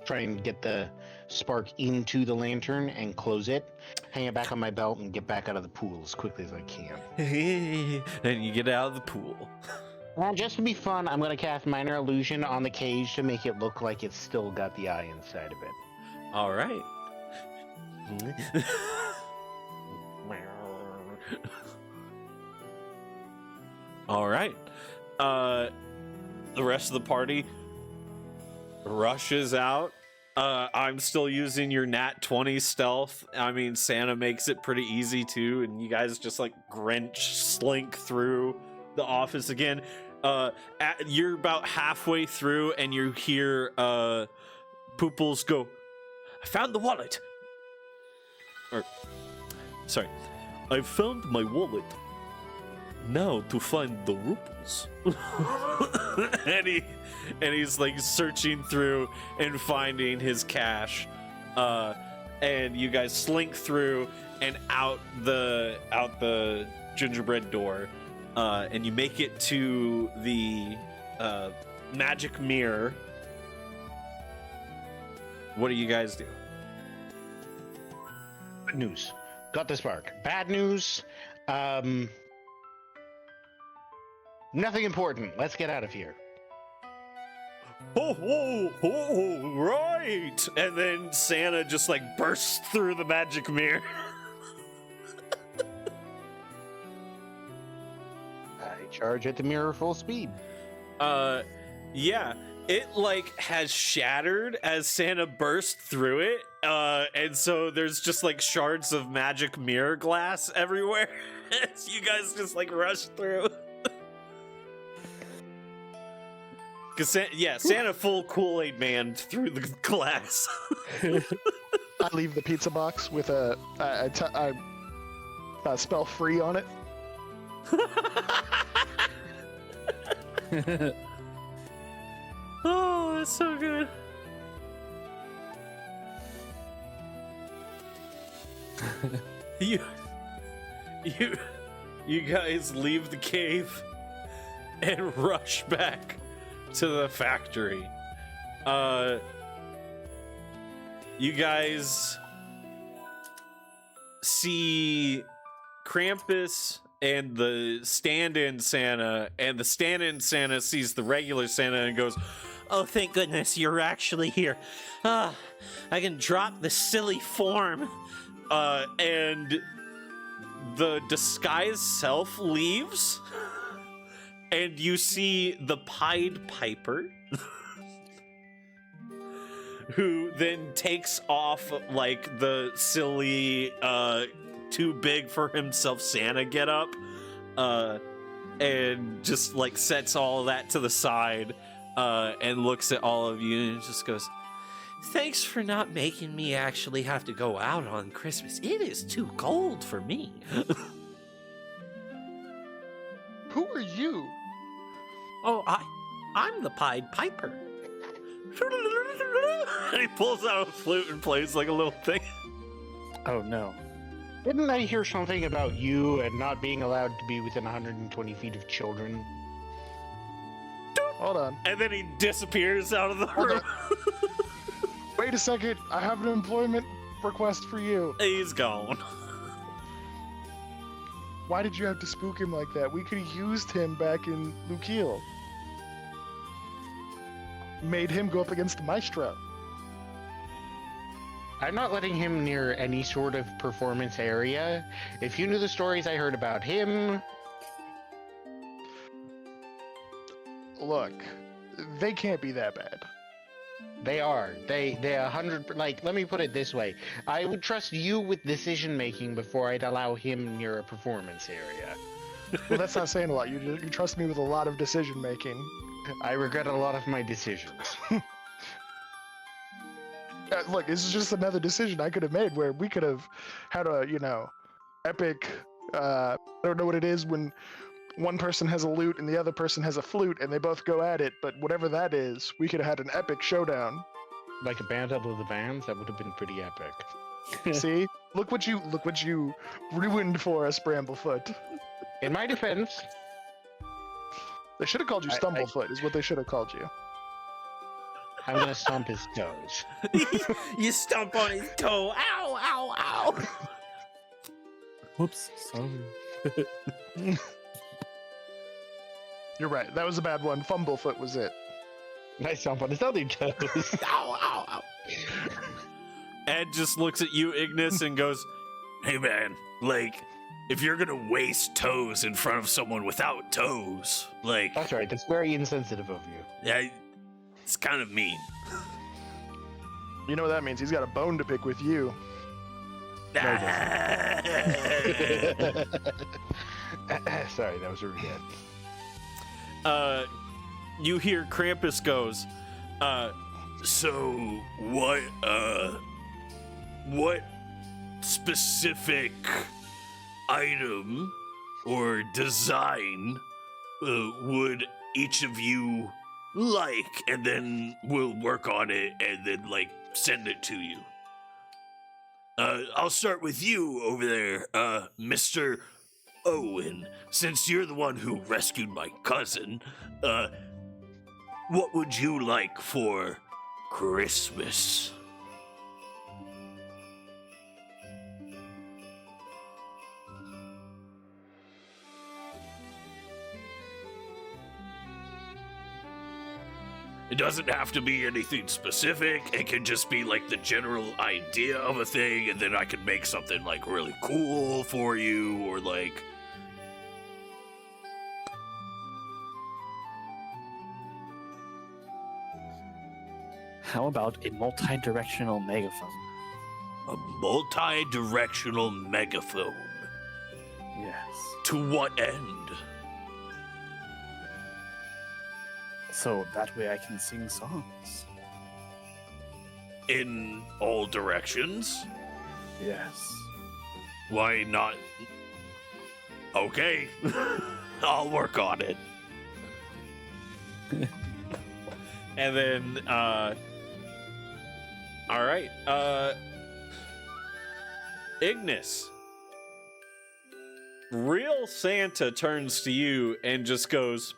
try and get the spark into the lantern and close it, hang it back on my belt, and get back out of the pool as quickly as I can. And you get out of the pool. Well, just to be fun, I'm going to cast Minor Illusion on the cage to make it look like it's still got the eye inside of it. All right. All right. The rest of the party rushes out. I'm still using your nat 20 stealth. I mean, Santa makes it pretty easy too, and you guys just like Grinch slink through the office again. You're about halfway through, and you hear Pooples go, "I found the wallet." Or, sorry, I found my wallet. Now to find the Rooples. and he's like searching through and finding his cash. And you guys slink through and out the gingerbread door. And you make it to the magic mirror. What do you guys do? Good news. Got the spark. Bad news. Nothing important. Let's get out of here. Oh, right. And then Santa just like bursts through the magic mirror. I charge at the mirror full speed. Yeah. It like has shattered as Santa burst through it. And so there's just like shards of magic mirror glass everywhere. As you guys just like rush through. Cause Santa full Kool-Aid man through the glass. I leave the pizza box with a spell free on it. Oh, that's so good. You guys leave the cave and rush back to the factory. You guys see Krampus and the stand-in Santa, and the stand-in Santa sees the regular Santa and goes, "Oh, thank goodness you're actually here. I can drop the silly form." And the disguise self leaves, and you see the Pied Piper, who then takes off like the silly, too big for himself Santa getup, and just like sets all that to the side, and looks at all of you and just goes, "Thanks for not making me actually have to go out on Christmas. It is too cold for me." Who are you? "Oh, I'm the Pied Piper." And he pulls out a flute and plays like a little thing. Oh no. Didn't I hear something about you and not being allowed to be within 120 feet of children? Hold on. And then he disappears out of the Hold room. Wait a second. I have an employment request for you. He's gone. Why did you have to spook him like that? We could have used him back in Lukiel. Made him go up against the Maestro. I'm not letting him near any sort of performance area. If you knew the stories I heard about him... Look, they can't be that bad. They are. They 100... Like, let me put it this way. I would trust you with decision-making before I'd allow him near a performance area. Well, that's not saying a lot. You trust me with a lot of decision-making. I regret a lot of my decisions. Look, this is just another decision I could have made where we could have had a, epic, I don't know what it is when one person has a lute and the other person has a flute and they both go at it, but whatever that is, we could have had an epic showdown. Like a band up of the bands? That would have been pretty epic. See? Look what you ruined for us, Bramblefoot. In my defense... They should have called you Stumblefoot, is what they should have called you. I'm gonna stomp his toes. You stomp on his toe. Ow, ow, ow. Whoops, sorry. You're right. That was a bad one. Fumblefoot was it. I stomp on his other toes. Ow, ow, ow. Ed just looks at you, Ignis, and goes, Hey man, like, if you're gonna waste toes in front of someone without toes, like, That's right. That's very insensitive of you. yeah, it's kind of mean. You know what that means? He's got a bone to pick with you. Sorry, that was a rude ad. you hear Krampus goes, So, what specific item or design would each of you like, and then we'll work on it and then, like, send it to you. I'll start with you over there, Mr. Owen, since you're the one who rescued my cousin. What would you like for Christmas? It doesn't have to be anything specific. It can just be like the general idea of a thing, and then I can make something like really cool for you, or like... How about a multi-directional megaphone? A multi-directional megaphone. Yes. To what end? So that way I can sing songs. In all directions? Yes. Why not? Okay. I'll work on it. and then, all right, Ignis. Real Santa turns to you and just goes,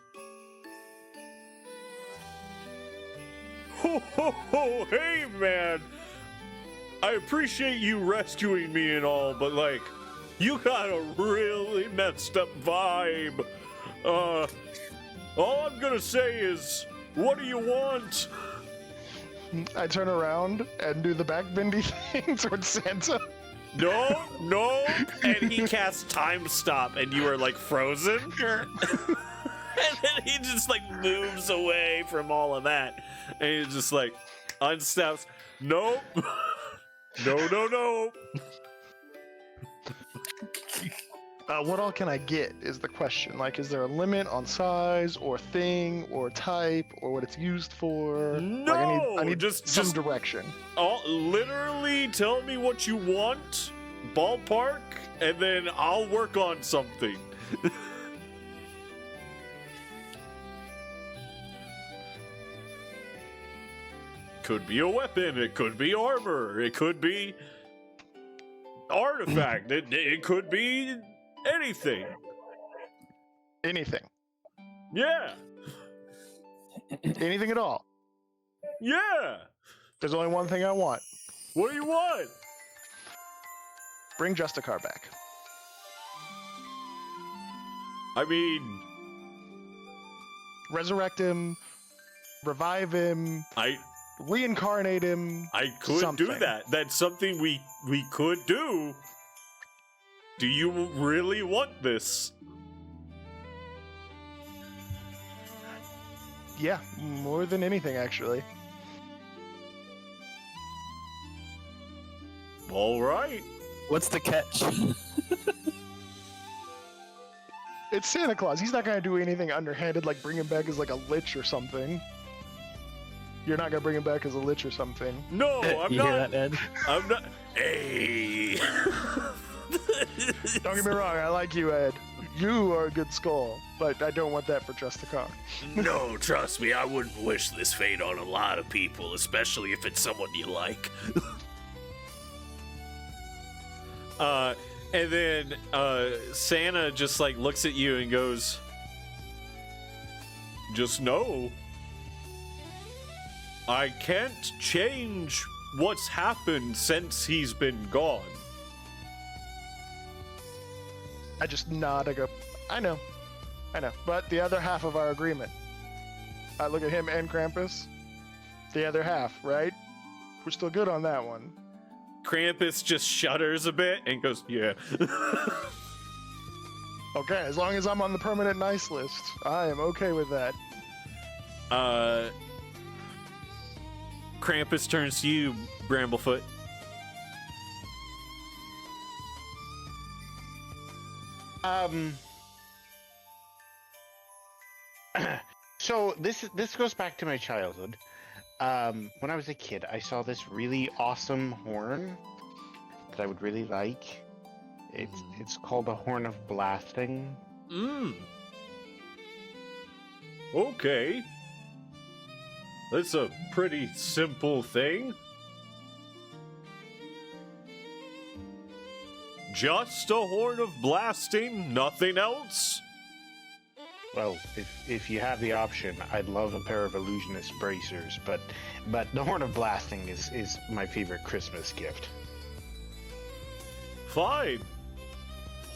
Ho, ho, ho, hey, man. I appreciate you rescuing me and all, but, like, you got a really messed up vibe. All I'm gonna say is, what do you want? I turn around and do the back bendy thing towards Santa. No, and he casts time stop, and you are, like, frozen. And then he just, like, moves away from all of that. And he just, like, unsteps. Nope. No. What all can I get is the question. Like, is there a limit on size or thing or type or what it's used for? No! Like, I need just some direction. Literally tell me what you want, ballpark, and then I'll work on something. Could be a weapon, it could be armor, it could be artifact, it could be anything. Anything. Yeah. Anything at all. Yeah. There's only one thing I want. What do you want? Bring Justicar back. I mean, Resurrect him. Revive him. Reincarnate him. I could something. do that. That's something we could do. Do you really want this? Yeah, more than anything, actually. All right. What's the catch? It's Santa Claus. He's not gonna do anything underhanded, like bring him back as like a lich or something. You're not gonna bring him back as a lich or something. No, I'm you not. hear that, Ed? I'm not. Hey! Don't get me wrong, I like you, Ed. You are a good skull, but I don't want that for Justicar. No, trust me, I wouldn't wish this fate on a lot of people, especially if it's someone you like. And then Santa just like looks at you and goes, just know, I can't change what's happened since he's been gone. I just nod, I go, I know. But the other half of our agreement. I look at him and Krampus. The other half, right? We're still good on that one. Krampus just shudders a bit and goes, yeah. Okay, as long as I'm on the permanent nice list, I am okay with that. Krampus turns to you, Bramblefoot. So this goes back to my childhood. When I was a kid, I saw this really awesome horn that I would really like. It's called a horn of blasting. Okay. That's a pretty simple thing. Just a horn of blasting, nothing else? Well, if you have the option, I'd love a pair of illusionist bracers, but the horn of blasting is my favorite Christmas gift. Fine.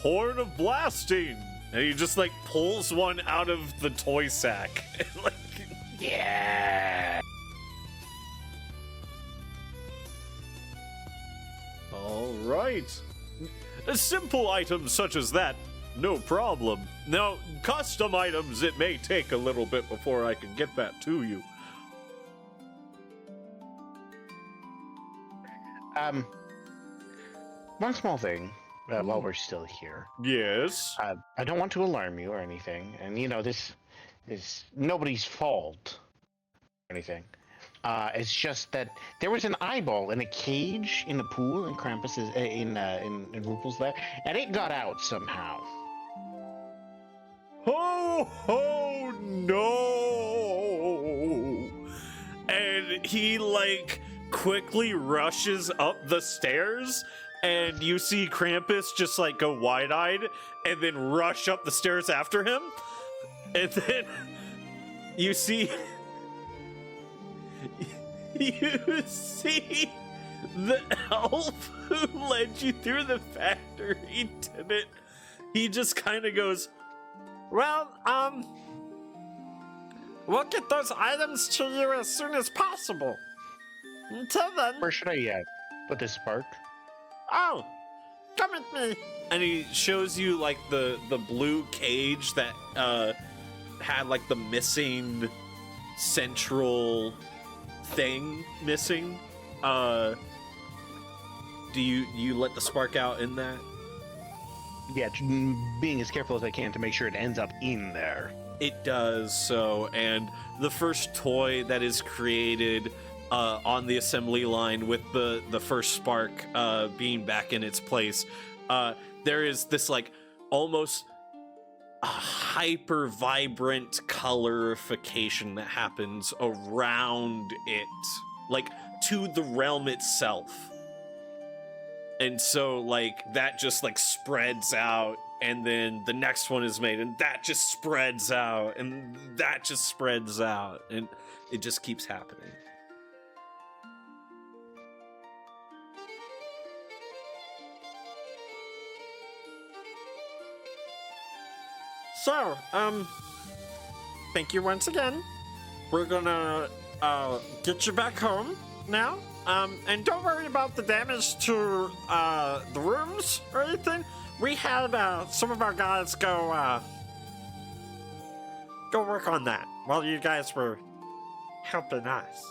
Horn of blasting. And he just like pulls one out of the toy sack. Like, Yeah. all right. A simple item such as that, no problem. Now, custom items, it may take a little bit before I can get that to you. One small thing, while we're still here. Yes. I don't want to alarm you or anything, and this is nobody's fault or anything. It's just that there was an eyeball in a cage in the pool in Krampus's in Rooples there, and it got out somehow. Oh no! And he like quickly rushes up the stairs, and you see Krampus just like go wide-eyed and then rush up the stairs after him. And then you see the elf who led you through the factory, didn't. He just kind of goes, Well, we'll get those items to you as soon as possible. Until then, Where should I put this spark? oh, come with me. and he shows you like the blue cage that had like the missing central thing missing. Do you let the spark out in that? Yeah, being as careful as I can to make sure it ends up in there. It does so, and the first toy that is created on the assembly line with the first spark being back in its place, there is this like almost hyper vibrant colorification that happens around it, like to the realm itself. And so like that just like spreads out, and then the next one is made, and that just spreads out, and that just spreads out, and it just keeps happening. So, thank you once again. We're gonna get you back home now. And don't worry about the damage to the rooms or anything. We had some of our guys go work on that while you guys were helping us.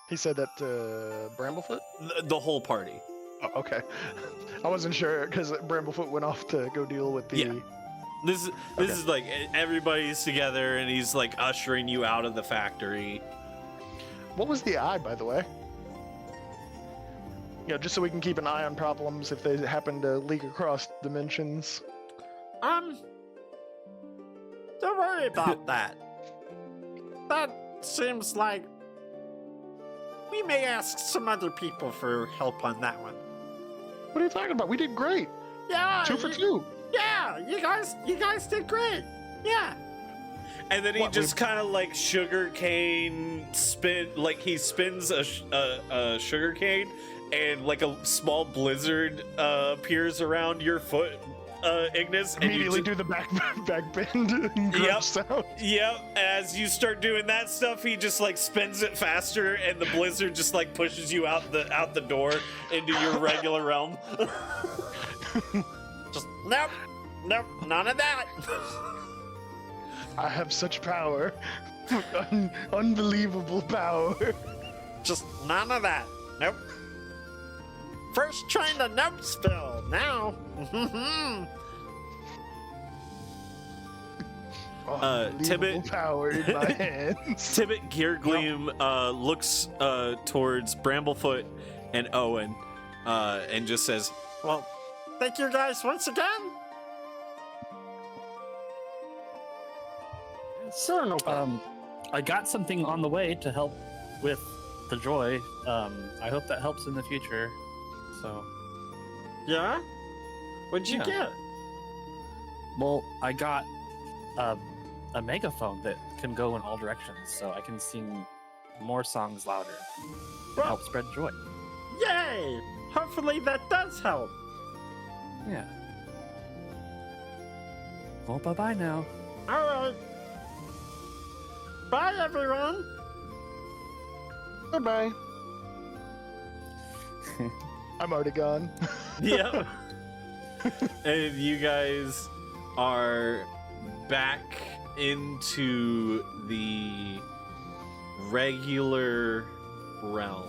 He said that to Bramblefoot? The whole party. Oh, okay. I wasn't sure because Bramblefoot went off to go deal with the. Yeah. This is like everybody's together, and he's like ushering you out of the factory. What was the eye, by the way? You know, just so we can keep an eye on problems if they happen to leak across dimensions. Don't worry about that. That seems like we may ask some other people for help on that one. What are you talking about? We did great. Yeah, 2 for 2. Yeah, you guys did great. Yeah. And then he What, just kind of like sugarcane he spins a sugarcane, and like a small blizzard appears around your foot Ignis. And you Immediately just- do the back bend and grunge Yep. sound. Yep, as you start doing that stuff, he just like spins it faster, and the blizzard just like pushes you out the door into your regular realm. Just nope, none of that. I have such power. Unbelievable power. Just none of that. Nope. First trying the nope spell. Now. Unbelievable Tibbet- power in my hands. Tibbet Geargleam looks towards Bramblefoot and Owen and just says, Well, thank you guys once again. Sure, no problem. I got something on the way to help with the joy. I hope that helps in the future. So, Yeah? What'd you Yeah. get? well, I got a megaphone that can go in all directions, so I can sing more songs louder to Well, help spread joy. yay! Hopefully that does help. Yeah. Well, bye-bye now. All right. Bye, everyone. Goodbye. I'm already gone. yep. And you guys are back into the regular realm.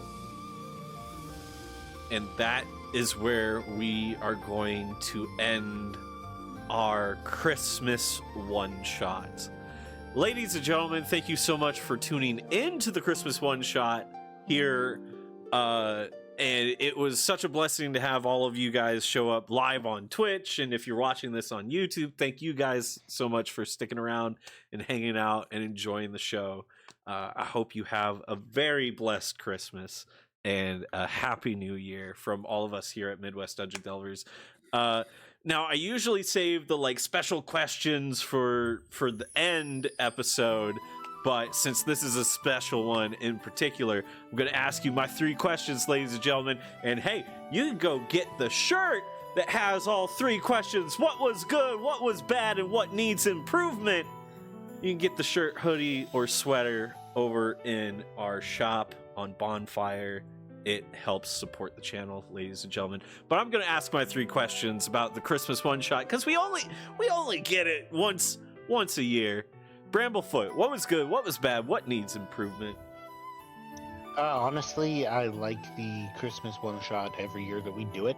And that is where we are going to end our Christmas one-shot. Ladies and gentlemen, thank you so much for tuning into the Christmas one-shot here. And it was such a blessing to have all of you guys show up live on Twitch. And if you're watching this on YouTube, thank you guys so much for sticking around and hanging out and enjoying the show. I hope you have a very blessed Christmas and a happy new year from all of us here at Midwest Dungeon Delvers. Now, I usually save the like special questions for the end episode, but since this is a special one in particular, I'm going to ask you my 3 questions, ladies and gentlemen. And hey, you can go get the shirt that has all 3 questions. What was good, what was bad, and what needs improvement? You can get the shirt, hoodie, or sweater over in our shop on Bonfire. It helps support the channel, ladies and gentlemen. But I'm going to ask my 3 questions about the Christmas one-shot, because we only get it once a year. Bramblefoot, what was good? What was bad? What needs improvement? Honestly, I like the Christmas one shot every year that we do it.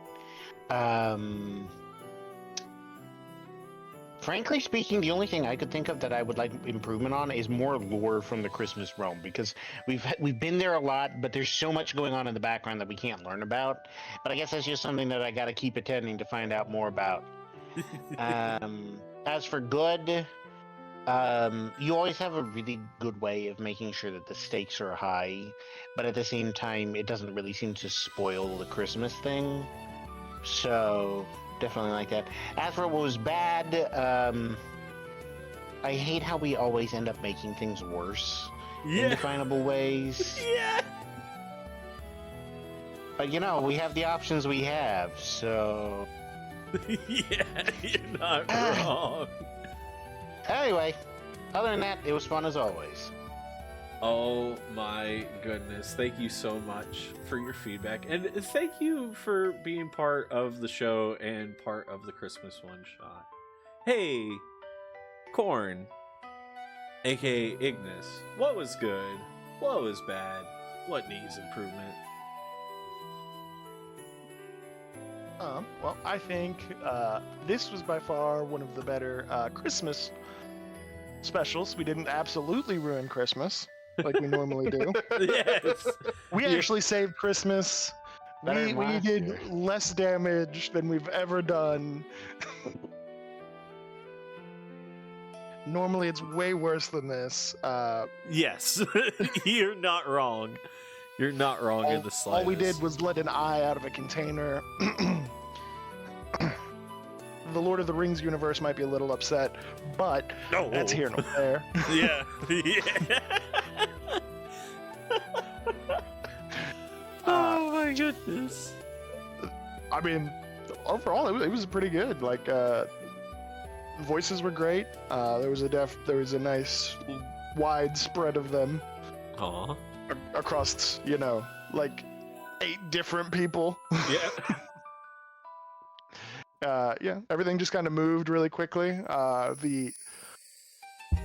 Frankly speaking, the only thing I could think of that I would like improvement on is more lore from the Christmas realm, because we've been there a lot, but there's so much going on in the background that we can't learn about. But I guess that's just something that I got to keep attending to find out more about. As for good, you always have a really good way of making sure that the stakes are high, but at the same time, it doesn't really seem to spoil the Christmas thing. So definitely like that. As for what was bad, I hate how we always end up making things worse in definable ways. Yeah. But you know, we have the options we have, so Yeah, you're not wrong. anyway, other than that, it was fun as always. Oh my goodness. Thank you so much for your feedback. And thank you for being part of the show and part of the Christmas one shot. Hey, Corn, aka Ignis, what was good? What was bad? What needs improvement? Well, I think this was by far one of the better Christmas specials. We didn't absolutely ruin Christmas like we normally do. Yes. We actually saved Christmas. Better We than last did year. less damage than we've ever done. Normally, it's way worse than this. Yes. You're not wrong. You're not wrong in the slightest. All we did was let an eye out of a container. The Lord of the Rings universe might be a little upset, but No. that's here nor there. Yeah. Yeah. Oh my goodness. I mean, overall, it was pretty good. Like, the voices were great. There was a nice wide spread of them Aw. across, like 8 different people. Yeah. Yeah, everything just kind of moved really quickly.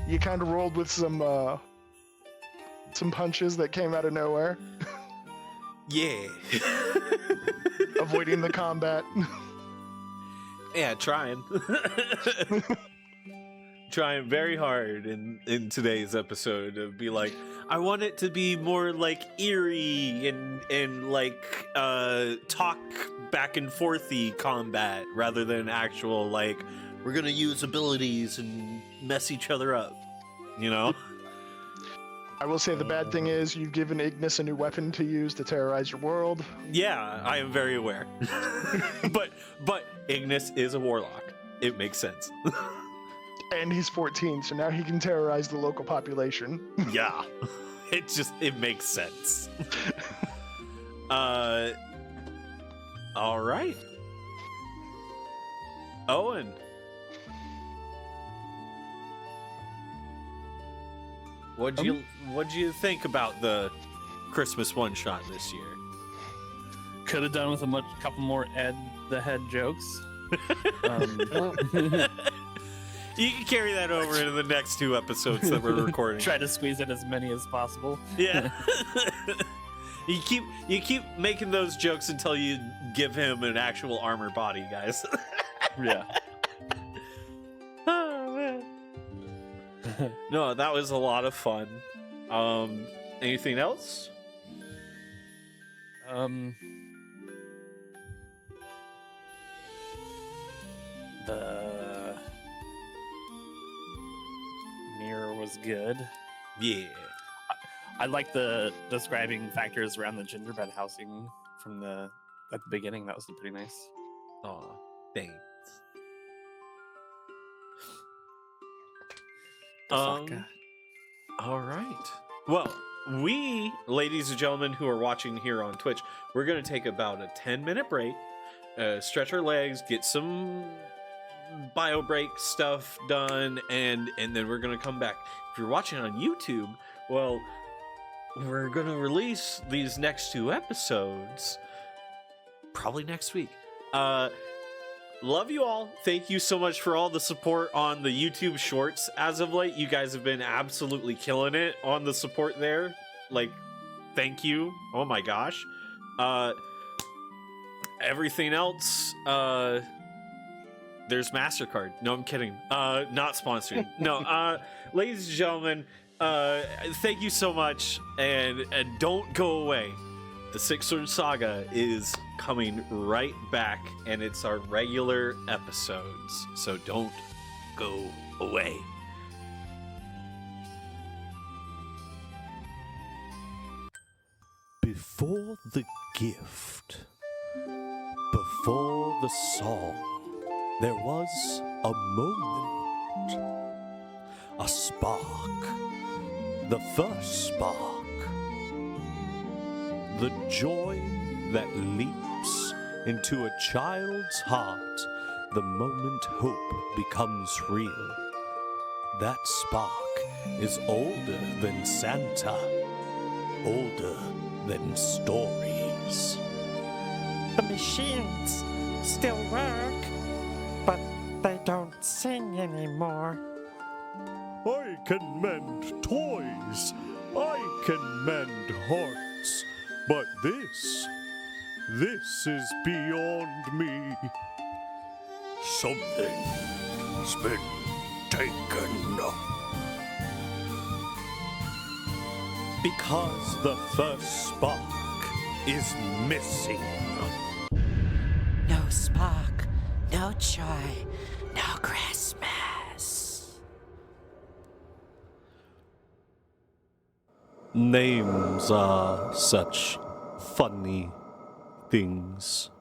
You kind of rolled with some punches that came out of nowhere, Yeah. avoiding the combat. Yeah, trying. Trying very hard in today's episode to be like, I want it to be more like eerie and like talk back and forthy combat rather than actual like we're gonna use abilities and mess each other up, you know? I will say the bad thing is you've given Ignis a new weapon to use to terrorize your world. Yeah, I am very aware. but Ignis is a warlock. It makes sense. And he's 14, so now he can terrorize the local population. Yeah. It makes sense. All right. Owen. What'd you think about the Christmas one shot this year? Could have done with a couple more Ed the Head jokes. You can carry that over into the next 2 episodes that we're recording. Try to squeeze in as many as possible. Yeah. You keep making those jokes until you give him an actual armor body, guys. Yeah. Oh man. No, that was a lot of fun. Anything else? The mirror was good. Yeah. I like the describing factors around the gingerbread housing from at the beginning. That was pretty nice. Aw, thanks. All right. Well, we, ladies and gentlemen who are watching here on Twitch, we're going to take about a 10-minute break, stretch our legs, get some bio break stuff done, and then we're going to come back. If you're watching on YouTube, well, we're going to release these next 2 episodes probably next week. Love you all. Thank you so much for all the support on the YouTube shorts as of late. You guys have been absolutely killing it on the support there. Like, thank you. Oh my gosh. Everything else, there's MasterCard. No, I'm kidding. Not sponsored. No, ladies and gentlemen, thank you so much, and don't go away. The Six Sword Saga is coming right back, and it's our regular episodes, so don't go away. Before the gift, before the song, there was a moment, a spark, the first spark. The joy that leaps into a child's heart the moment hope becomes real. That spark is older than Santa, older than stories. The machines still work, but they don't sing anymore. I can mend toys, I can mend hearts. But this is beyond me. Something's been taken. Because the first spark is missing. No spark, no joy, no Christmas. Names are such funny things.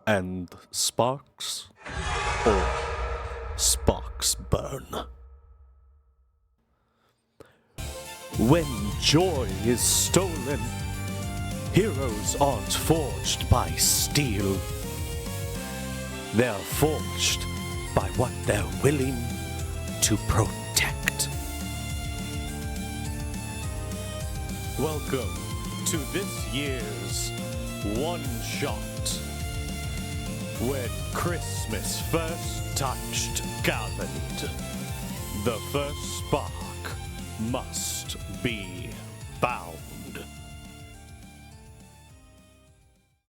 And sparks, or sparks burn. When joy is stolen, heroes aren't forged by steel. They're forged by what they're willing to protect. Welcome to this year's One Shot. When Christmas first touched Garland, the first spark must be found.